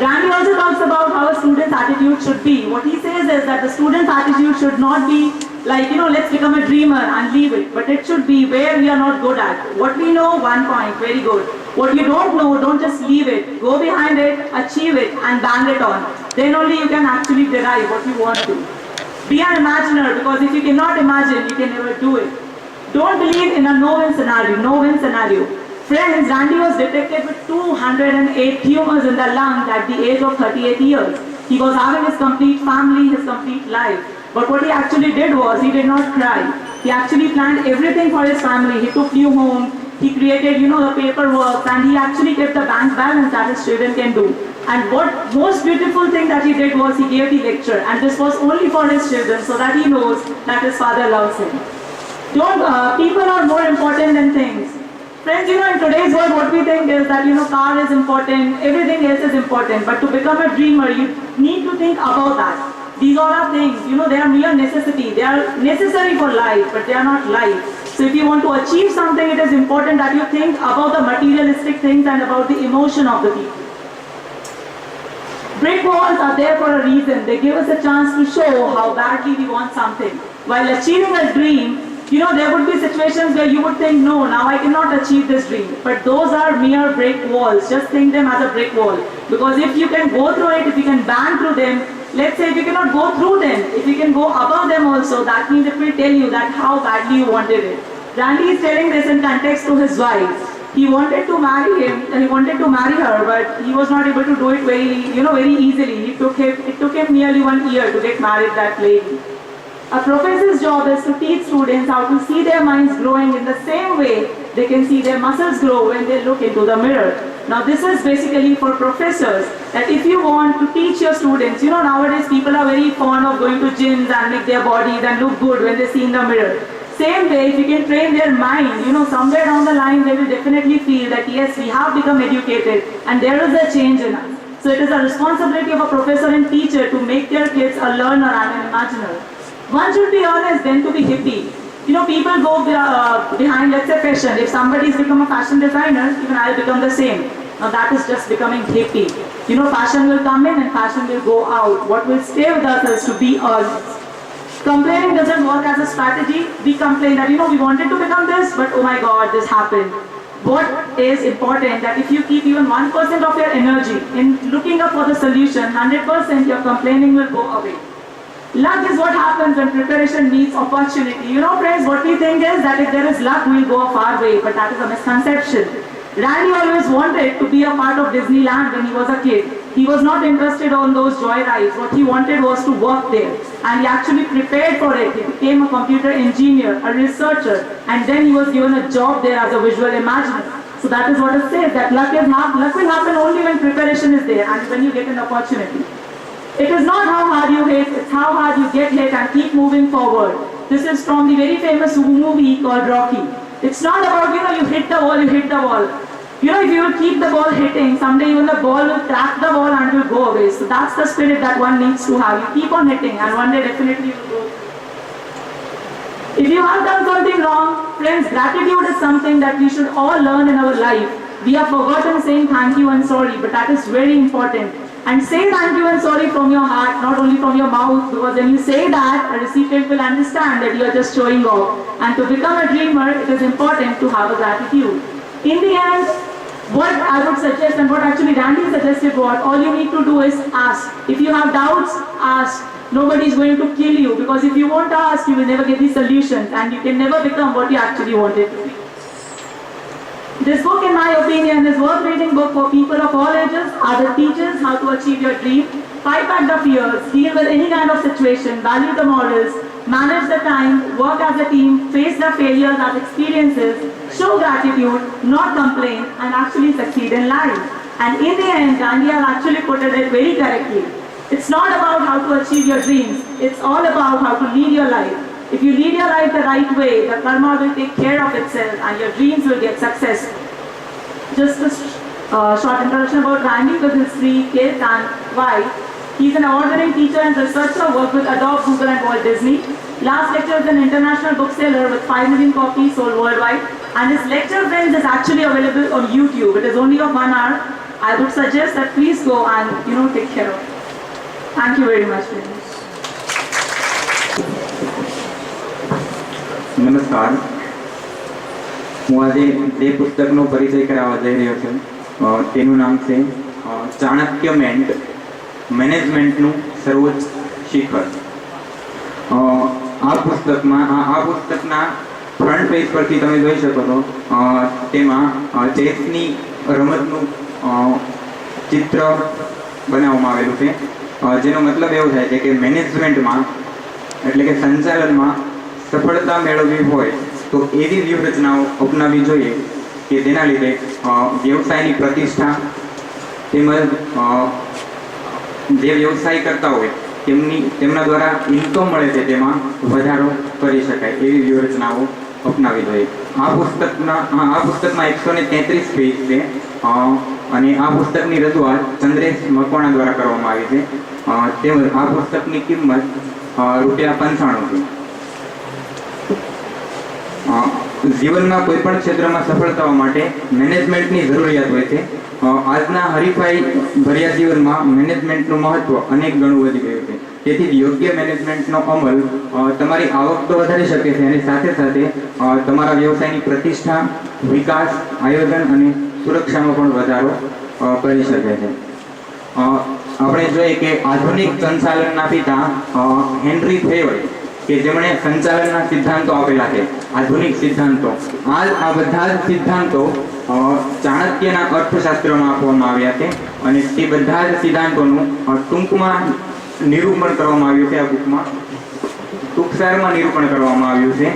Randy also talks about how a student's attitude should be. What he says is that the student's attitude should not be like, let's become a dreamer and leave it. But it should be where we are not good at. What we know, 1 point, very good. What you don't know, don't just leave it. Go behind it, achieve it, and bang it on. Then only you can actually derive what you want to. Be an imaginer, because if you cannot imagine, you can never do it. Don't believe in a no-win scenario. Friends, Randy was detected with 208 tumors in the lungs at the age of 38 years. He was having his complete family, his complete life. But what he actually did was, he did not cry. He actually planned everything for his family. He took new home, he created, the paperwork, and he actually kept the bank balance that his children can do. And what most beautiful thing that he did was, he gave the lecture. And this was only for his children, so that he knows that his father loves him. People are more important than things. Friends, in today's world, what we think is that, car is important, everything else is important. But to become a dreamer, you need to think about that. These all are things, they are mere necessity. They are necessary for life, but they are not life. So if you want to achieve something, it is important that you think about the materialistic things and about the emotion of the people. Brick walls are there for a reason. They give us a chance to show how badly we want something. While achieving a dream, there would be situations where you would think, no, now I cannot achieve this dream. But those are mere brick walls. Just think them as a brick wall. Because if you can go through it, if you can bang through them, let's say if you cannot go through them, if you can go above them also, that means it will tell you that how badly you wanted it. Randy is telling this in context to his wife. He wanted to marry her, but he was not able to do it very easily. It took him nearly 1 year to get married that lady. A professor's job is to teach students how to see their minds growing in the same way they can see their muscles grow when they look into the mirror. Now this is basically for professors, that if you want to teach your students, nowadays people are very fond of going to gyms and make their bodies and look good when they see in the mirror. Same way, if you can train their mind, somewhere down the line they will definitely feel that yes, we have become educated and there is a change in us. So it is a responsibility of a professor and teacher to make their kids a learner and an imaginer. One should be honest, then to be hippie. People go behind, let's say, fashion. If somebody's become a fashion designer, even I'll become the same. Now that is just becoming hippie. Fashion will come in and fashion will go out. What will stay with us is to be honest. Complaining doesn't work as a strategy. We complain that, we wanted to become this, but oh my God, this happened. What is important that if you keep even 1% of your energy in looking up for the solution, 100% your complaining will go away. Luck is what happens when preparation meets opportunity. Friends, what we think is that if there is luck, we'll go a far way, but that is a misconception. Randy always wanted to be a part of Disneyland when he was a kid. He was not interested on those joy rides. What he wanted was to work there. And he actually prepared for it. He became a computer engineer, a researcher, and then he was given a job there as a visual imaginer. So that is what it says, that luck will happen only when preparation is there and when you get an opportunity. It is not how hard you hit, it's how hard you get hit and keep moving forward. This is from the very famous movie called Rocky. It's not about, you hit the wall. If you will keep the ball hitting, someday even the ball will trap the ball and will go away. So that's the spirit that one needs to have. You keep on hitting and one day definitely you will go. If you have done something wrong, friends, gratitude is something that we should all learn in our life. We have forgotten saying thank you and sorry, but that is very important. and say thank you and sorry from your heart, not only from your mouth, because when you say that, a recipient will understand that you are just showing off. And to become a dreamer, it is important to have a gratitude. In the end, what I would suggest and what actually Randy suggested was, all you need to do is ask. If you have doubts, ask. Nobody is going to kill you, because if you won't ask, you will never get the solutions and you can never become what you actually wanted to be. This book, in my opinion, is worth reading book for people of all ages. Other teaches how to achieve your dream, fight back the fears, deal with any kind of situation, value the morals, manage the time, work as a team, face the failures as experiences, show gratitude, not complain, and actually succeed in life. And in the end, Gandhi has actually put it very correctly. It's not about how to achieve your dreams. It's all about how to lead your life. If you lead your life the right way, the karma will take care of itself and your dreams will get success. Just a short introduction about Randy with his three kids and wife. He's an award-winning teacher and researcher, worked with Adobe, Google and Walt Disney. Last lecture is an international bookseller with 5 million copies sold worldwide. And his lecture, friends, is actually available on YouTube. It is only of 1 hour. I would suggest that please go and, take care of it. Thank you very much, friends. નમસ્કાર. હું આજે જે પુસ્તકનો પરિચય કરાવવા જઈ રહ્યો છું તેનું નામ છે ચાણક્ય મેન્ટ, મેનેજમેન્ટનું સર્વોચ્ચ શિખર. આ પુસ્તકના ફ્રન્ટ પેજ પરથી તમે જોઈ શકો છો, તેમાં ચેસની રમતનું ચિત્ર બનાવવામાં આવેલું છે, જેનો મતલબ એવો થાય છે કે મેનેજમેન્ટમાં એટલે કે સંચાલનમાં સફળતા મેળવવી હોય તો એવી વ્યૂહરચનાઓ અપનાવવી જોઈએ કે જેના લીધે વ્યવસાયની પ્રતિષ્ઠા તેમજ જે વ્યવસાય કરતા હોય તેમના દ્વારા ઇન્કમ મળે છે તેમાં વધારો કરી શકાય એવી વ્યૂહરચનાઓ અપનાવવી જોઈએ. આ પુસ્તકમાં 133 પેજ છે અને આ પુસ્તકની રજૂઆત ચંદ્રેશ મકવાણા દ્વારા કરવામાં આવી છે. તેમજ આ પુસ્તકની કિંમત ₹95 છે. જીવનના કોઈ પણ ક્ષેત્રમાં સફળ થવા માટે મેનેજમેન્ટની જરૂરિયાત હોય છે. આજના હરીફાઈ ભર્યા જીવનમાં મેનેજમેન્ટનું મહત્વ અનેક ગણું વધી ગયું છે. તેથી જ યોગ્ય મેનેજમેન્ટનો અમલ તમારી આવક તો વધારી શકે છે અને સાથે સાથે તમારા વ્યવસાયની પ્રતિષ્ઠા, વિકાસ, આયોજન અને સુરક્ષામાં પણ વધારો કરી શકે છે. આપણે જોઈએ કે આધુનિક સંચાલનના પિતા હેનરી ફેવર્ડ કે જેમણે સંચાલનના સિદ્ધાંતો આપેલા છે, આધુનિક સિદ્ધાંતો. આ બધા જ સિદ્ધાંતો ચાણક્યના અર્થશાસ્ત્રમાં આપવામાં આવ્યા છે અને તે બધા જ સિદ્ધાંતોનું ટૂંકમાં નિરૂપણ કરવામાં આવ્યું છે. આ બુકમાં ટૂંકસારમાં નિરૂપણ કરવામાં આવ્યું છે,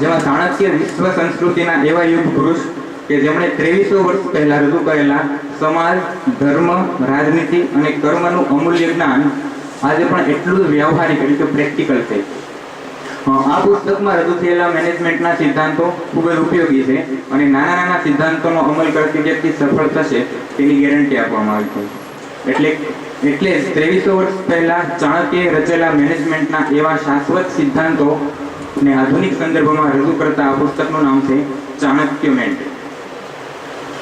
જેમાં ચાણક્ય વિશ્વ સંસ્કૃતિના એવા યુગ પુરુષ કે જેમણે 2300 વર્ષ પહેલા રજૂ કરેલા સમાજ, ધર્મ, રાજનીતિ અને કર્મનું અમૂલ્ય જ્ઞાન આજે પણ એટલું જ વ્યવહારિક એટલે કે પ્રેક્ટિકલ છે. આ પુસ્તકમાં રજૂ થયેલા મેનેજમેન્ટના સિદ્ધાંતો ખૂબ જ ઉપયોગી છે અને નાના નાના સિદ્ધાંતોનો અમલ કરતી વ્યક્તિ સફળ થશે તેની ગેરંટી આપવામાં આવી છે. એટલે જ 2300 વર્ષ પહેલા ચાણક્યએ રચેલા મેનેજમેન્ટના એવા શાશ્વત સિદ્ધાંતોને આધુનિક સંદર્ભમાં રજૂ કરતા આ પુસ્તકનું નામ છે ચાણક્ય મેન્ટ.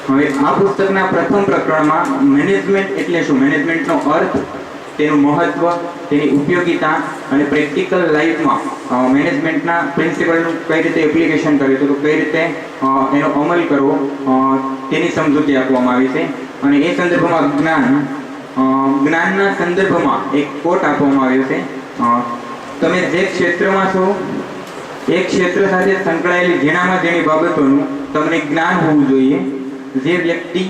હવે આ પુસ્તકના પ્રથમ પ્રકરણમાં મેનેજમેન્ટ એટલે શું, મેનેજમેન્ટનો અર્થ, તેનું મહત્વ, તેની ઉપયોગિતા અને પ્રેક્ટિકલ લાઈફમાં મેનેજમેન્ટના પ્રિન્સિપલનું કઈ રીતે એપ્લિકેશન કરે તો કઈ રીતે એનો અમલ કરવો તેની સમજૂતી આપવામાં આવી છે. અને એ સંદર્ભમાં જ્ઞાનના સંદર્ભમાં એક કોટ આપવામાં આવ્યો છે, તમે જે ક્ષેત્રમાં છો એ ક્ષેત્ર સાથે સંકળાયેલી ઝીણામાં ઝીણી બાબતોનું તમને જ્ઞાન હોવું જોઈએ. જે વ્યક્તિ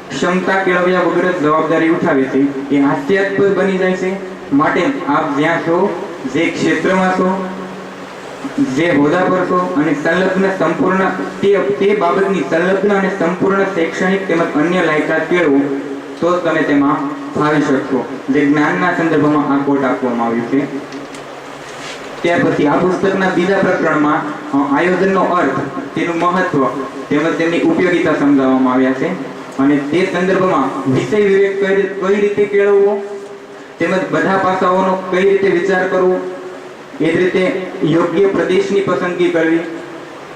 ક્ષમતા કેળવ્યા વગર જ જવાબદારી ઉઠાવે છે એ હાસ્યાસ્પદ બની જાય છે. માટે આપ જ્યાં છો, જે ક્ષેત્રમાં છો, જે હોદ્દા પર છો અને સંલગ્ન સંપૂર્ણ તે બાબતની સંલગ્ન અને સંપૂર્ણ શૈક્ષણિક તેમજ અન્ય લાયકાત કેળવો તો તમે તેમાં ફાવી શકશો. જે જ્ઞાનના સંદર્ભમાં આ કોટ આપવામાં આવ્યું છે. ત્યાર પછી આ પુસ્તકના બીજા પ્રકરણમાં આયોજનનો અર્થ, તેનું મહત્વ તેમજ તેમની ઉપયોગિતા સમજાવવામાં આવ્યા છે અને તે સંદર્ભમાં વિષય વિવેક કઈ રીતે કેળવવો તેમજ બધા પાસાઓનો કઈ રીતે વિચાર કરવો, એ જ રીતે યોગ્ય પ્રદેશની પસંદગી કરવી,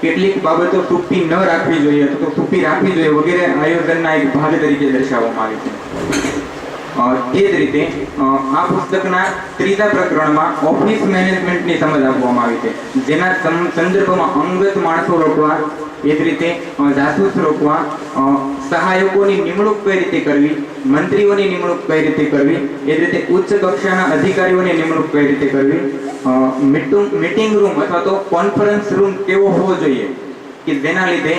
કેટલીક બાબતો સુપ્પી ન રાખવી જોઈએ અથવા સુપ્પી રાખવી જોઈએ વગેરે આયોજનના એક ભાગ તરીકે દર્શાવવામાં આવી છે. તે જ રીતે આ પુસ્તકના ત્રીજા પ્રકરણમાં ઓફિસ મેનેજમેન્ટની સમજ આપવામાં આવી છે, જેના સંદર્ભમાં અંગત માણસો રોકવા, એ જ રીતે જાસૂસ રોકવા, સહાયકોની નિમણૂક કઈ રીતે કરવી, મંત્રીઓની નિમણૂક કઈ રીતે કરવી, એ જ રીતે ઉચ્ચ કક્ષાના અધિકારીઓની નિમણૂક કઈ રીતે કરવી, મીટિંગ રૂમ અથવા તો કોન્ફરન્સ રૂમ કેવો હોવો જોઈએ કે જેના લીધે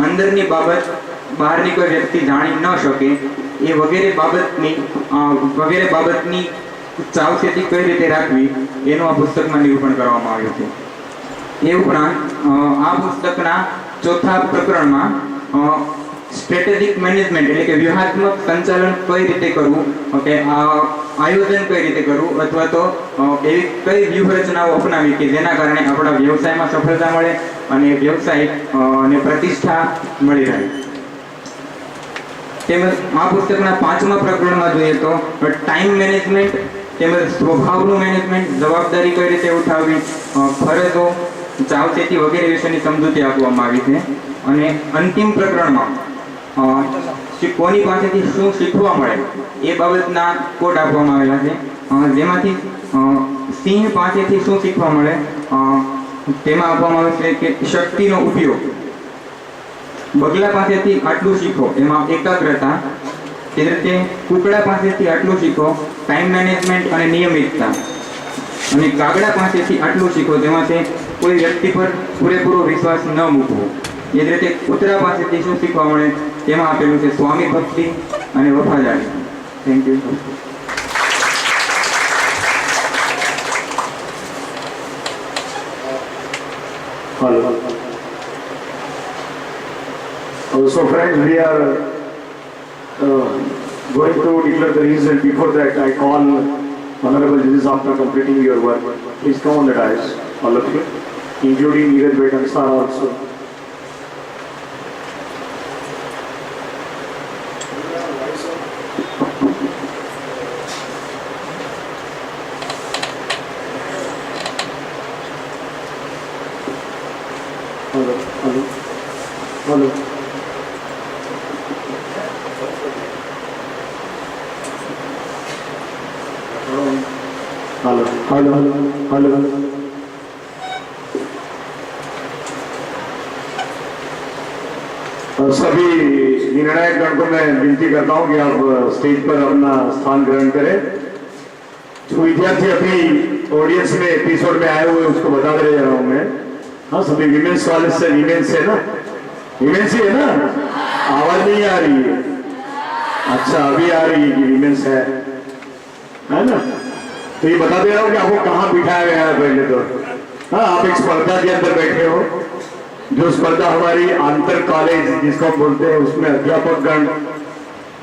અંદરની બાબત બહારની કોઈ વ્યક્તિ જાણી ન શકે, એ વગેરે બાબતની સાવચેતી કઈ રીતે રાખવી એનું આ પુસ્તકમાં નિરૂપણ કરવામાં આવ્યું છે. એ ઉપરાંત આ પુસ્તકના ચોથા પ્રકરણમાં સ્ટ્રેટેજિક મેનેજમેન્ટ એટલે કે વ્યૂહાત્મક સંચાલન કઈ રીતે કરવું, કે આયોજન કઈ રીતે કરવું અથવા તો એવી કઈ વ્યૂહરચનાઓ અપનાવી કે જેના કારણે આપણા વ્યવસાયમાં સફળતા મળે અને વ્યવસાયને પ્રતિષ્ઠા મળી રહે. તેમજ આ પુસ્તકના પાંચમા પ્રકરણમાં જોઈએ તો ટાઈમ મેનેજમેન્ટ તેમજ સ્વભાવનું મેનેજમેન્ટ, જવાબદારી કઈ રીતે ઉઠાવવી, ફરજો, સાવચેતી વગેરે વિશેની સમજૂતી આપવામાં આવી છે. અને અંતિમ પ્રકરણમાં કોની પાસેથી શું શીખવા મળે એ બાબતના કોડ આપવામાં આવેલા છે, જેમાંથી સિંહ પાસેથી શું શીખવા મળે તેમાં આપવામાં આવે છે કે શક્તિનો ઉપયોગ, બગલા પાસેથી આટલું શીખો એમાં એકાગ્રતા, તે રીતે કુકડા પાસેથી આટલું શીખો ટાઈમ મેનેજમેન્ટ અને નિયમિતતા, અને કાગડા પાસેથી આટલું શીખો તેમાંથી કોઈ વ્યક્તિ પર પૂરેપૂરો વિશ્વાસ ન મૂકવો. એ જ રીતે કૂતરા પાસેથી શું શીખવા મળે તેમાં આપેલું છે સ્વામી ભક્તિ અને વફાદારી. Thank you. So friends, we are going to declare the result. Before that, I call honorable judges after completing your work. Please come on the dais, all of you, including Neeraj Bhai Kansara also. Hello. सभी निर्णायक गण को मैं विनती करता हूं कि आप स्टेज पर अपना स्थान ग्रहण करें. जो विद्यार्थी अभी ऑडियंस में एपिसोड में आए हुए उसको बता दे रहा हूं मैं. हाँ, सभी विमेंस कॉलेज से विमेंस है ना, विमेंस ही है ना, आवाज नहीं आ रही है. अच्छा, अभी आ रही है कि विमेंस है ना. तो ये बता दे रहा हूँ कि आपको कहाँ बिठाया गया है पहले तो. हाँ, आप एक स्पर्धा के अंदर बैठे हो, जो स्पर्धा हमारी आंतर कॉलेज जिसको बोलते हैं उसमें अध्यापक गण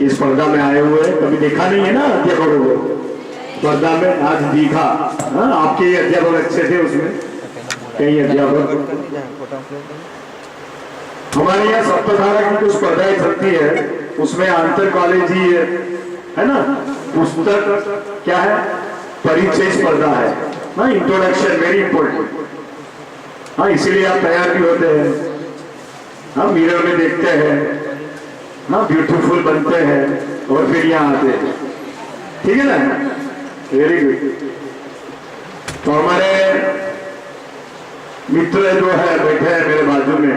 इस स्पर्धा में आए हुए हैं. कभी देखा नहीं है ना अध्यापकों को स्पर्धा में, आज दिखा. हाँ, आपके अध्यापक अच्छे थे उसमें, कई अध्यापक. हमारे यहाँ सप्तधारा की जो स्पर्धाएं चलती है उसमें आंतर कॉलेज ही है ना. पुस्तक क्या है, परिचय स्पर्धा है ना, इंट्रोडक्शन वेरी इंपॉर्टेंट. हाँ, इसीलिए आप तैयार भी होते हैं. हाँ, मिरर में देखते हैं, हाँ, ब्यूटीफुल बनते हैं और फिर यहाँ आते हैं. ठीक है ना, वेरी गुड. तो हमारे मित्र जो है बैठे हैं मेरे बाजू में,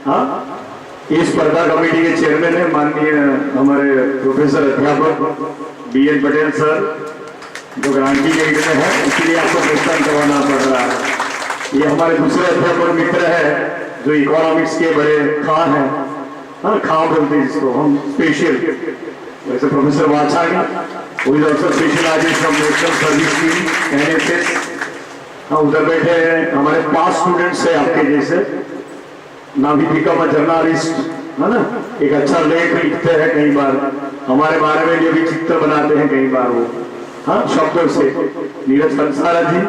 हाँ, इस स्पर्धा कमेटी के चेयरमैन है माननीय हमारे प्रोफेसर अध्यापक BN पटेल सर, जो ग्रांटी गेट में है, इसलिए आपको प्रस्थान करवाना पड़ रहा है. ये हमारे दूसरे अध्यापक मित्र है जो इकोनॉमिक्स के बड़े खां हैं. हाँ, खां बोलते हैं जिसको हम स्पेशल. वैसे प्रोफेसर वाचानी वो is also specialised from national service की NSS. हाँ, उधर बैठे हैं हमारे 5 स्टूडेंट्स है आपके जैसे. नाभी बिकम जर्नलिस्ट है ना, एक अच्छा लेख लिखते हैं कई बार हमारे बारे में, जो भी चित्र बनाते हैं कई बार वो, हाँ, शब्दों से. नीरज कंसारा जी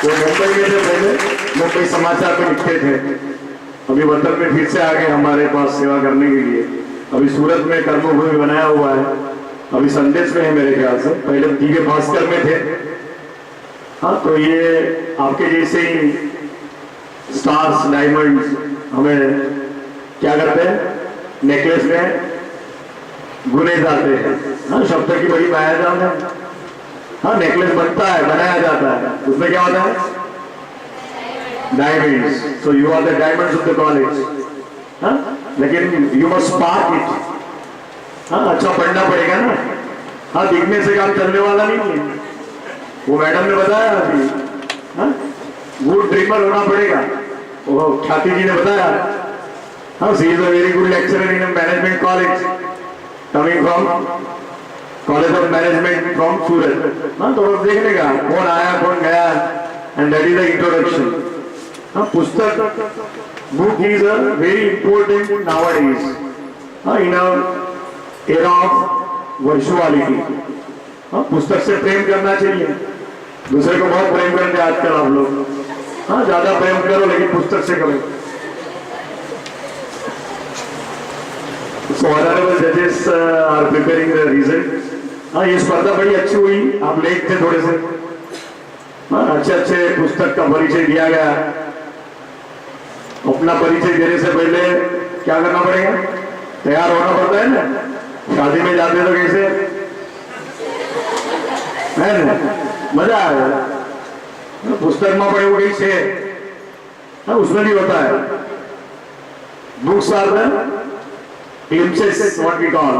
वो मुंबई में थे पहले, मुंबई समाचार में लिखते थे, अभी वतन में फिर से आ गए हमारे पास सेवा करने के लिए. अभी सूरत में कर्मभूमि बनाया हुआ है, अभी संदेश में है मेरे ख्याल से, पहले दिव्य भास्कर में थे. हाँ, तो ये आपके जैसे ही स्टार्स डायमंड्स हमें क्या करते हैं, नेकलेस में गुने जाते हैं. हाँ, शब्द की बड़ी पाया जाता है। हाँ, नेकलेस बनता है, बनाया जाता है, उसमें क्या होता है? Diamonds. So you are the diamonds of the college. हाँ, लेकिन यू मस्ट स्पार्क इट। हाँ, अच्छा पढ़ना पड़ेगा ना। हाँ, दिखने से काम चलने वाला नहीं है। वो मैडम ने बताया अभी, हाँ, गुड ड्रीमर होना पड़ेगा। वो ख्याति जी ने बताया। हाँ, she is a very good lecturer in management college, coming from college of management from Surat. हाँ, तो बस देखने का कौन आया कौन गया, and that is the introduction. हाँ, पुस्तक book is a very important nowadays in a era of virtuality. हाँ, पुस्तक से प्रेम करना चाहिए। दूसरे को बहुत प्रेम करते हैं आजकल आप लोग। हाँ, ज्यादा प्रेम करो लेकिन पुस्तक से करो। So honorable judges are preparing the result. हाँ, ये स्पर्धा बड़ी अच्छी हुई। आप लेट थे थोड़े से। हाँ, अच्छे पुस्तक का परिचय दिया गया। अपना परिचय देने से पहले क्या करना पड़ेगा? तैयार होना पड़ता है ना। शादी में जाते तो कैसे है ना, मजा आया। पुस्तक में पढ़े वो कैसे, उसमें भी होता है। Books are the glimpses, what we call,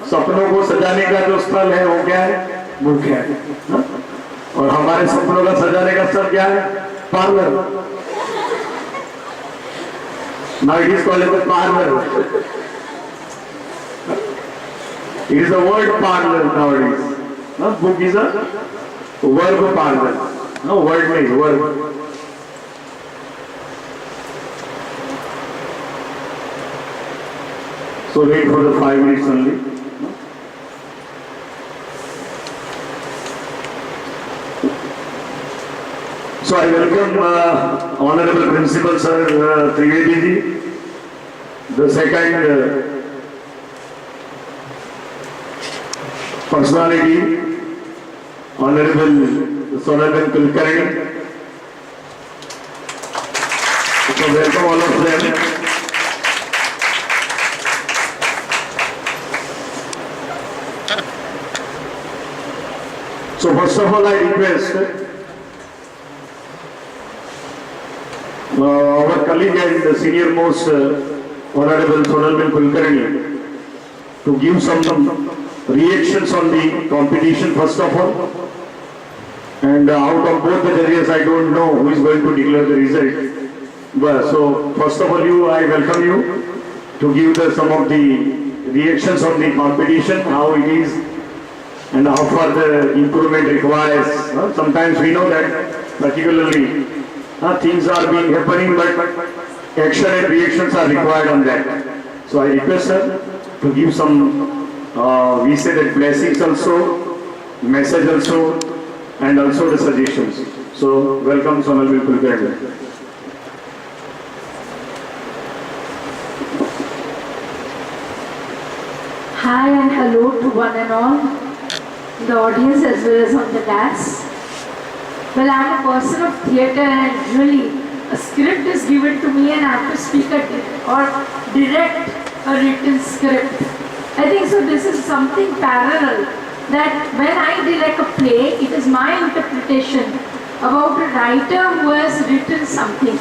सपनों को सजाने का जो स्थल है वो क्या है? बुक है। और हमारे सपनों का सजाने का स्थल क्या है? Parlour. Now it is called as a parlor. It is a word parlor nowadays. Book is a verb parlor. No, word नहीं, verb. So wait for the 5 minutes only. So I welcome Honorable Principal Sir Trivedi ji, the second personality, Honorable Sonalben Kulkarni. So welcome all of them. So first of all, I request our colleague and the senior most Honorable Sonalben Kulkarni to give some reactions on the competition first of all. And out of both the judges, I don't know who is going to declare the result. But so first of all, I welcome you to give some of the reactions on the competition, how it is, and how far the improvement requires. Sometimes we know that particularly things are being happening, but action and reactions are required on that. So I request sir to give some, we say that blessings also, message also, and also the suggestions. So welcome Sonalben Kulkarni. Hi and hello to one and all, the audience as well as on the dais. Well, I am a person of theatre and usually a script is given to me and I have to speak or direct a written script. I think so this is something parallel, that when I direct a play, it is my interpretation about a writer who has written something.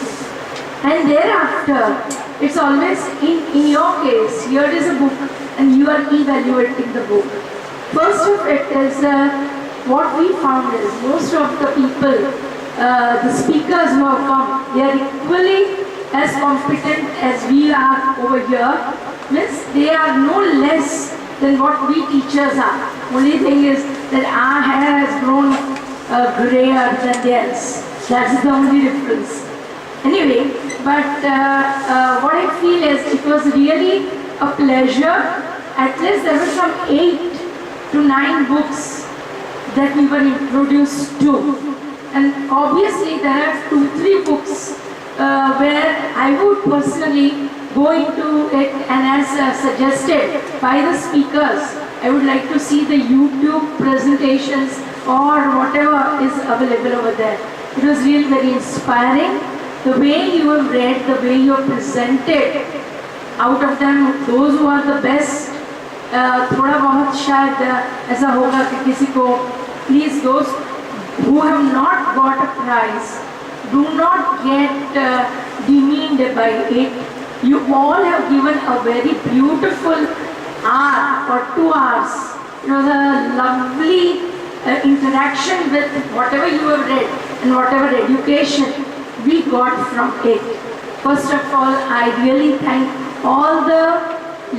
And thereafter, it's always in your case, here is a book and you are evaluating the book. First of it is what we found is most of the people, the speakers who have come, they are equally as competent as we are over here. Means they are no less than what we teachers are. Only thing is that our hair has grown grayer than theirs. That's the only difference. Anyway, but what I feel is it was really a pleasure. At least there were some 8 to 9 books that we were introduced to. And obviously there are 2-3 books where I would personally go into it, and as suggested by the speakers, I would like to see the YouTube presentations or whatever is available over there. It was really very inspiring. The way you have read, the way you have presented, out of them, those who are the best, थोड़ा बहुत शायद ऐसा होगा कि किसी को please दोस्त who have not got a prize, do not get demeaned by it. You all have given a very beautiful hour or 2 hours. It was a lovely interaction with whatever you have read and whatever education we got from it. First of all, I really thank all the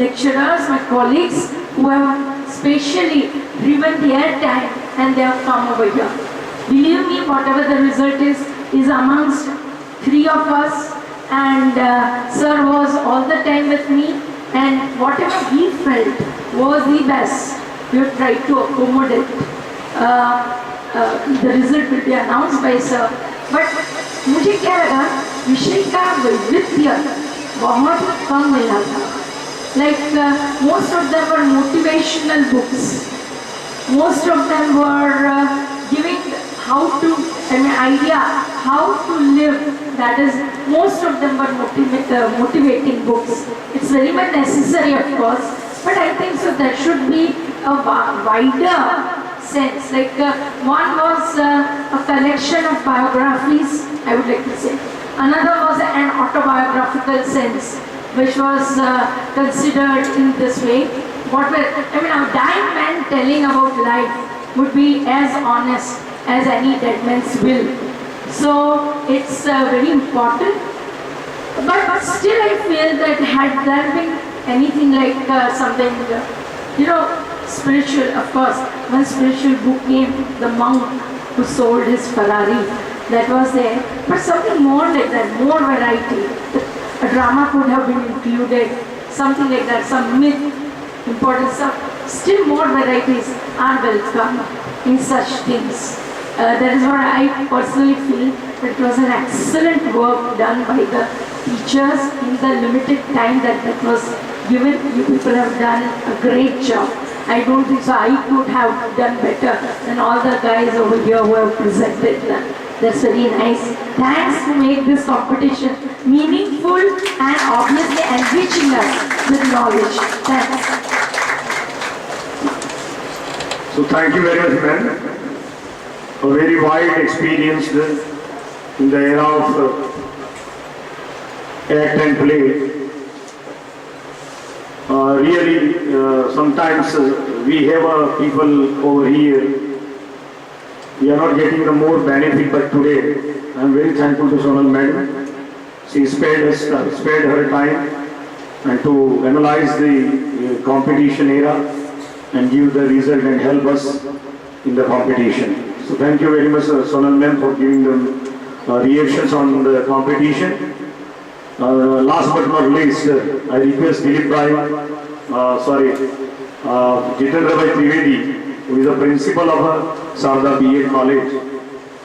lecturers, my colleagues, who have specially driven their time and they have come over here. Believe me, whatever the result is amongst 3 of us, and sir was all the time with me, and whatever he felt was the best, we have tried to accommodate. The result will be announced by sir. But मुझे क्या लगा, विषय का वैविध्य बहुत कम मिला था. Like most of them were motivational books. Most of them were giving how to, idea how to live. That is, most of them were motivating books. It's very much necessary, of course, but I think so there should be a wider sense. Like one was a collection of biographies, I would like to say. Another was an autobiographical sense, which was considered in this way. What were, a dying man telling about life would be as honest as any dead man's will. So it's very important. But still I feel that had there been anything like something, spiritual, of course, one spiritual book came, The Monk Who Sold His Ferrari, that was there. But something more like that, more variety. A drama could have been included, something like that, some myth, important stuff. Still more varieties are welcome in such things. That is what I personally feel, that it was an excellent work done by the teachers in the limited time that was given. You people have done a great job. I don't think so I could have done better than all the guys over here who have presented them. That's very nice. Thanks to make this competition meaningful and obviously enriching us with knowledge. Thanks. So thank you very much, ma'am. A very wide experience in the era of act and play. Really, sometimes we have people over here, we are not getting the more benefit, but today I am very thankful to Sonal Madam. She spared her time and to analyze the competition era and give the result and help us in the competition. So thank you very much, Sonal Ma'am, for giving them reactions on the competition. Last but not least, I request Dilip Bhai, Jitendra Bhai Trivedi, who is the principal of Sarda B.Ed College.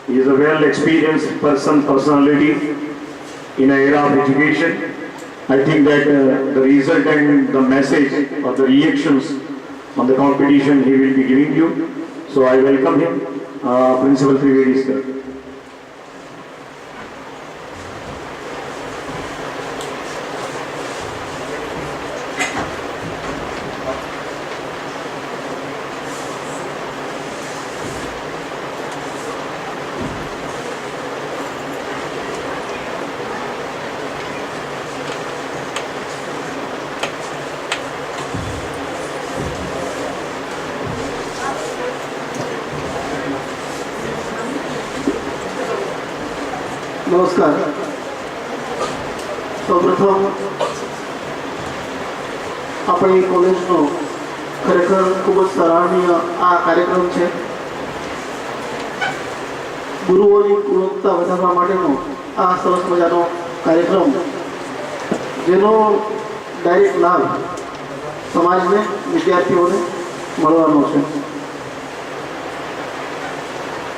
He is a well-experienced personality in an era of education. I think that the result and the message or the reactions on the competition he will be giving you. So I welcome him, Principal Trivedi sir. નમસ્કાર. સૌપ્રથમ આપણી કોલેજનો ખરેખર ખૂબ જ સરાહનીય આ કાર્યક્રમ છે. ગુરુઓની ગુણવત્તા વધારવા માટેનો આ સરસ મજાનો કાર્યક્રમ, જેનો ડાયરેક્ટ લાભ સમાજને, વિદ્યાર્થીઓને મળવાનો છે.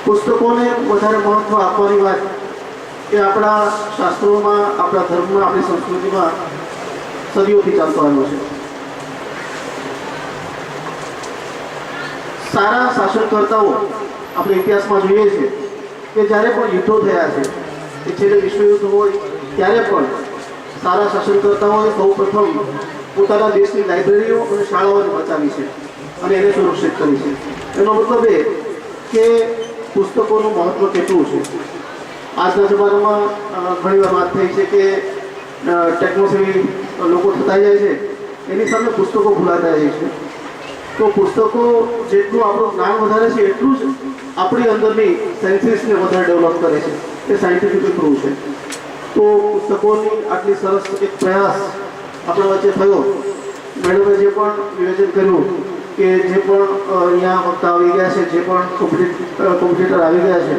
પુસ્તકોને વધારે મહત્વ આપવાની વાત એ આપણા શાસ્ત્રોમાં, આપણા ધર્મમાં, આપણી સંસ્કૃતિમાં સદીઓથી ચાલતો આવ્યો છે. સારા શાસનકર્તાઓ આપણે ઇતિહાસમાં જોઈએ છે કે જ્યારે પણ યુદ્ધો થયા છે, એ છેલ્લે વિશ્વયુદ્ધ હોય ત્યારે પણ સારા શાસનકર્તાઓએ સૌ પ્રથમ પોતાના દેશની લાઇબ્રેરીઓ અને શાળાઓને બચાવી છે અને એને સુરક્ષિત કરી છે. એનો મતલબ એ કે પુસ્તકોનું મહત્ત્વ કેટલું છે. આજના જમાનામાં ઘણીવાર વાત થઈ છે કે ટેકનોસેવી લોકો થતા જાય છે, એની સામે પુસ્તકો ભૂલાતા જાય છે. તો પુસ્તકો જેટલું આપણું જ્ઞાન વધારે છે એટલું જ આપણી અંદરની સેન્સીસને વધારે ડેવલપ કરે છે. એ સાયન્ટિફિકલી પ્રૂવ છે. તો પુસ્તકોની આટલી સરસ એક પ્રયાસ આપણા વચ્ચે થયો. મેડમે જે પણ નિયોજન કર્યું કે જે પણ અહીંયા વક્તા આવી ગયા છે, જે પણ કોમ્પિટિટર આવી ગયા છે,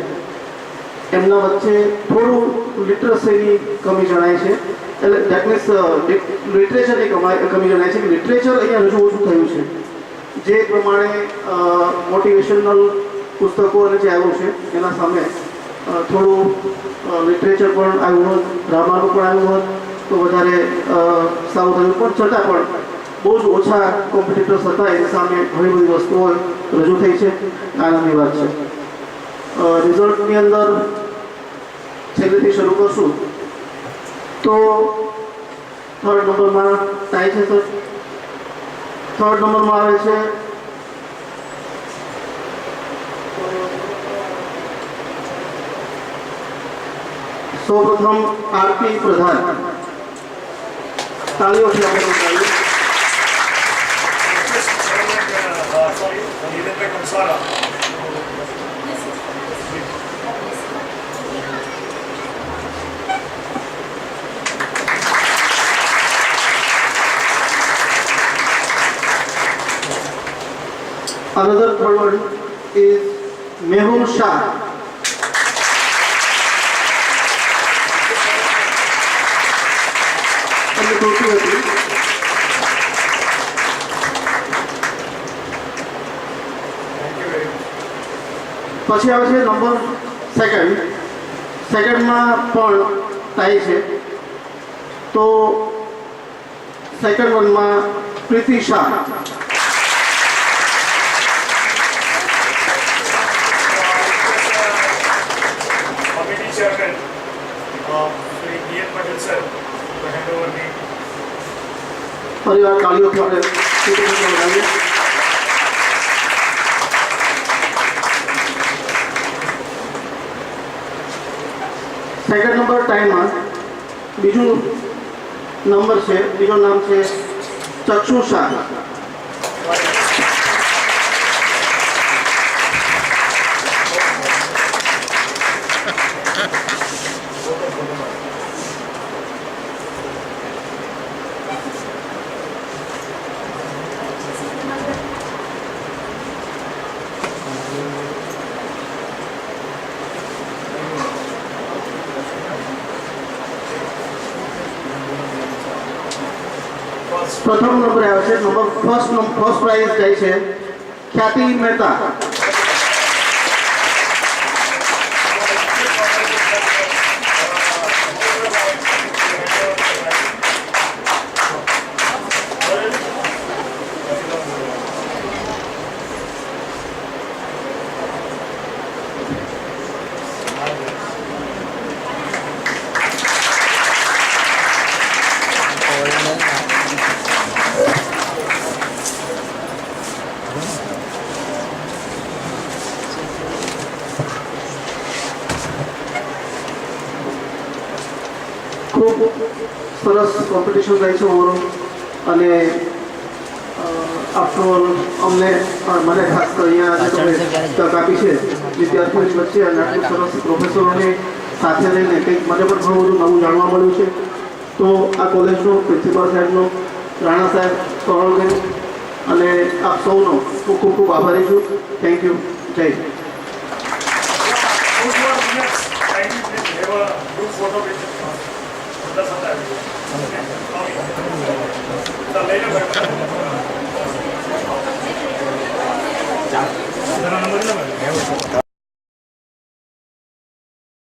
એમના વચ્ચે થોડું લિટરસીની કમી જણાય છે. એટલે દેટ મીન્સ લિટરેચરની કમી જણાય છે કે લિટરેચર અહીંયા રજૂ ઓછું થયું છે. જે પ્રમાણે મોટિવેશનલ પુસ્તકો અને જે આવ્યું છે એના સામે થોડું લિટરેચર પણ આવ્યું હોત, ડ્રામાનું પણ આવ્યું હોત તો વધારે સારું થયું. પણ છતાં પણ બહુ જ ઓછા કોમ્પિટિટર્સ હતા, એની સામે ઘણી બધી વસ્તુઓ રજૂ થઈ છે. આનંદની વાત છે. રિઝલ્ટની અંદર છેલ્લેથી શરૂ કરશું તો 3rd નંબરમાં થાય છે સર. 3rd નંબરમાં આવે છે સૌપ્રથમ આરપી પ્રધાન. તાળીઓથી આપણે બોલાવીએ. Another third is Mehul Shah. પછી આવે છે નંબર 2nd. સેકન્ડમાં પણ થાય છે તો સેકન્ડ વનમાં પ્રીતિ શાહ. પરિવાર તાળીઓથી આપણે બનાવીએ. સેકન્ડ નંબર ટાઈમમાં બીજો નામ છે ચક્ષુ શાહ. પ્રથમ નંબરે આવે છે ફર્સ્ટ પ્રાઇઝ જાય છે ખ્યાતિ મહેતા. ખૂબ સરસ કોમ્પિટિશન રહી છે ઓવરઓલ. અને આફ્ટરઓલ મને ખાસ અહીંયા તક આપી છે વિદ્યાર્થીઓની વચ્ચે અને આટલું સરસ પ્રોફેસરોને સાથે રહીને કંઈક મને પણ ઘણું બધું નવું જાણવા મળ્યું છે. તો આ કોલેજનો પ્રિન્સિપાલ સાહેબનો, રાણા સાહેબ, સોનલબેન અને આપ સૌનો હું ખૂબ ખૂબ આભારી છું. Thank you. જય હિન્દ.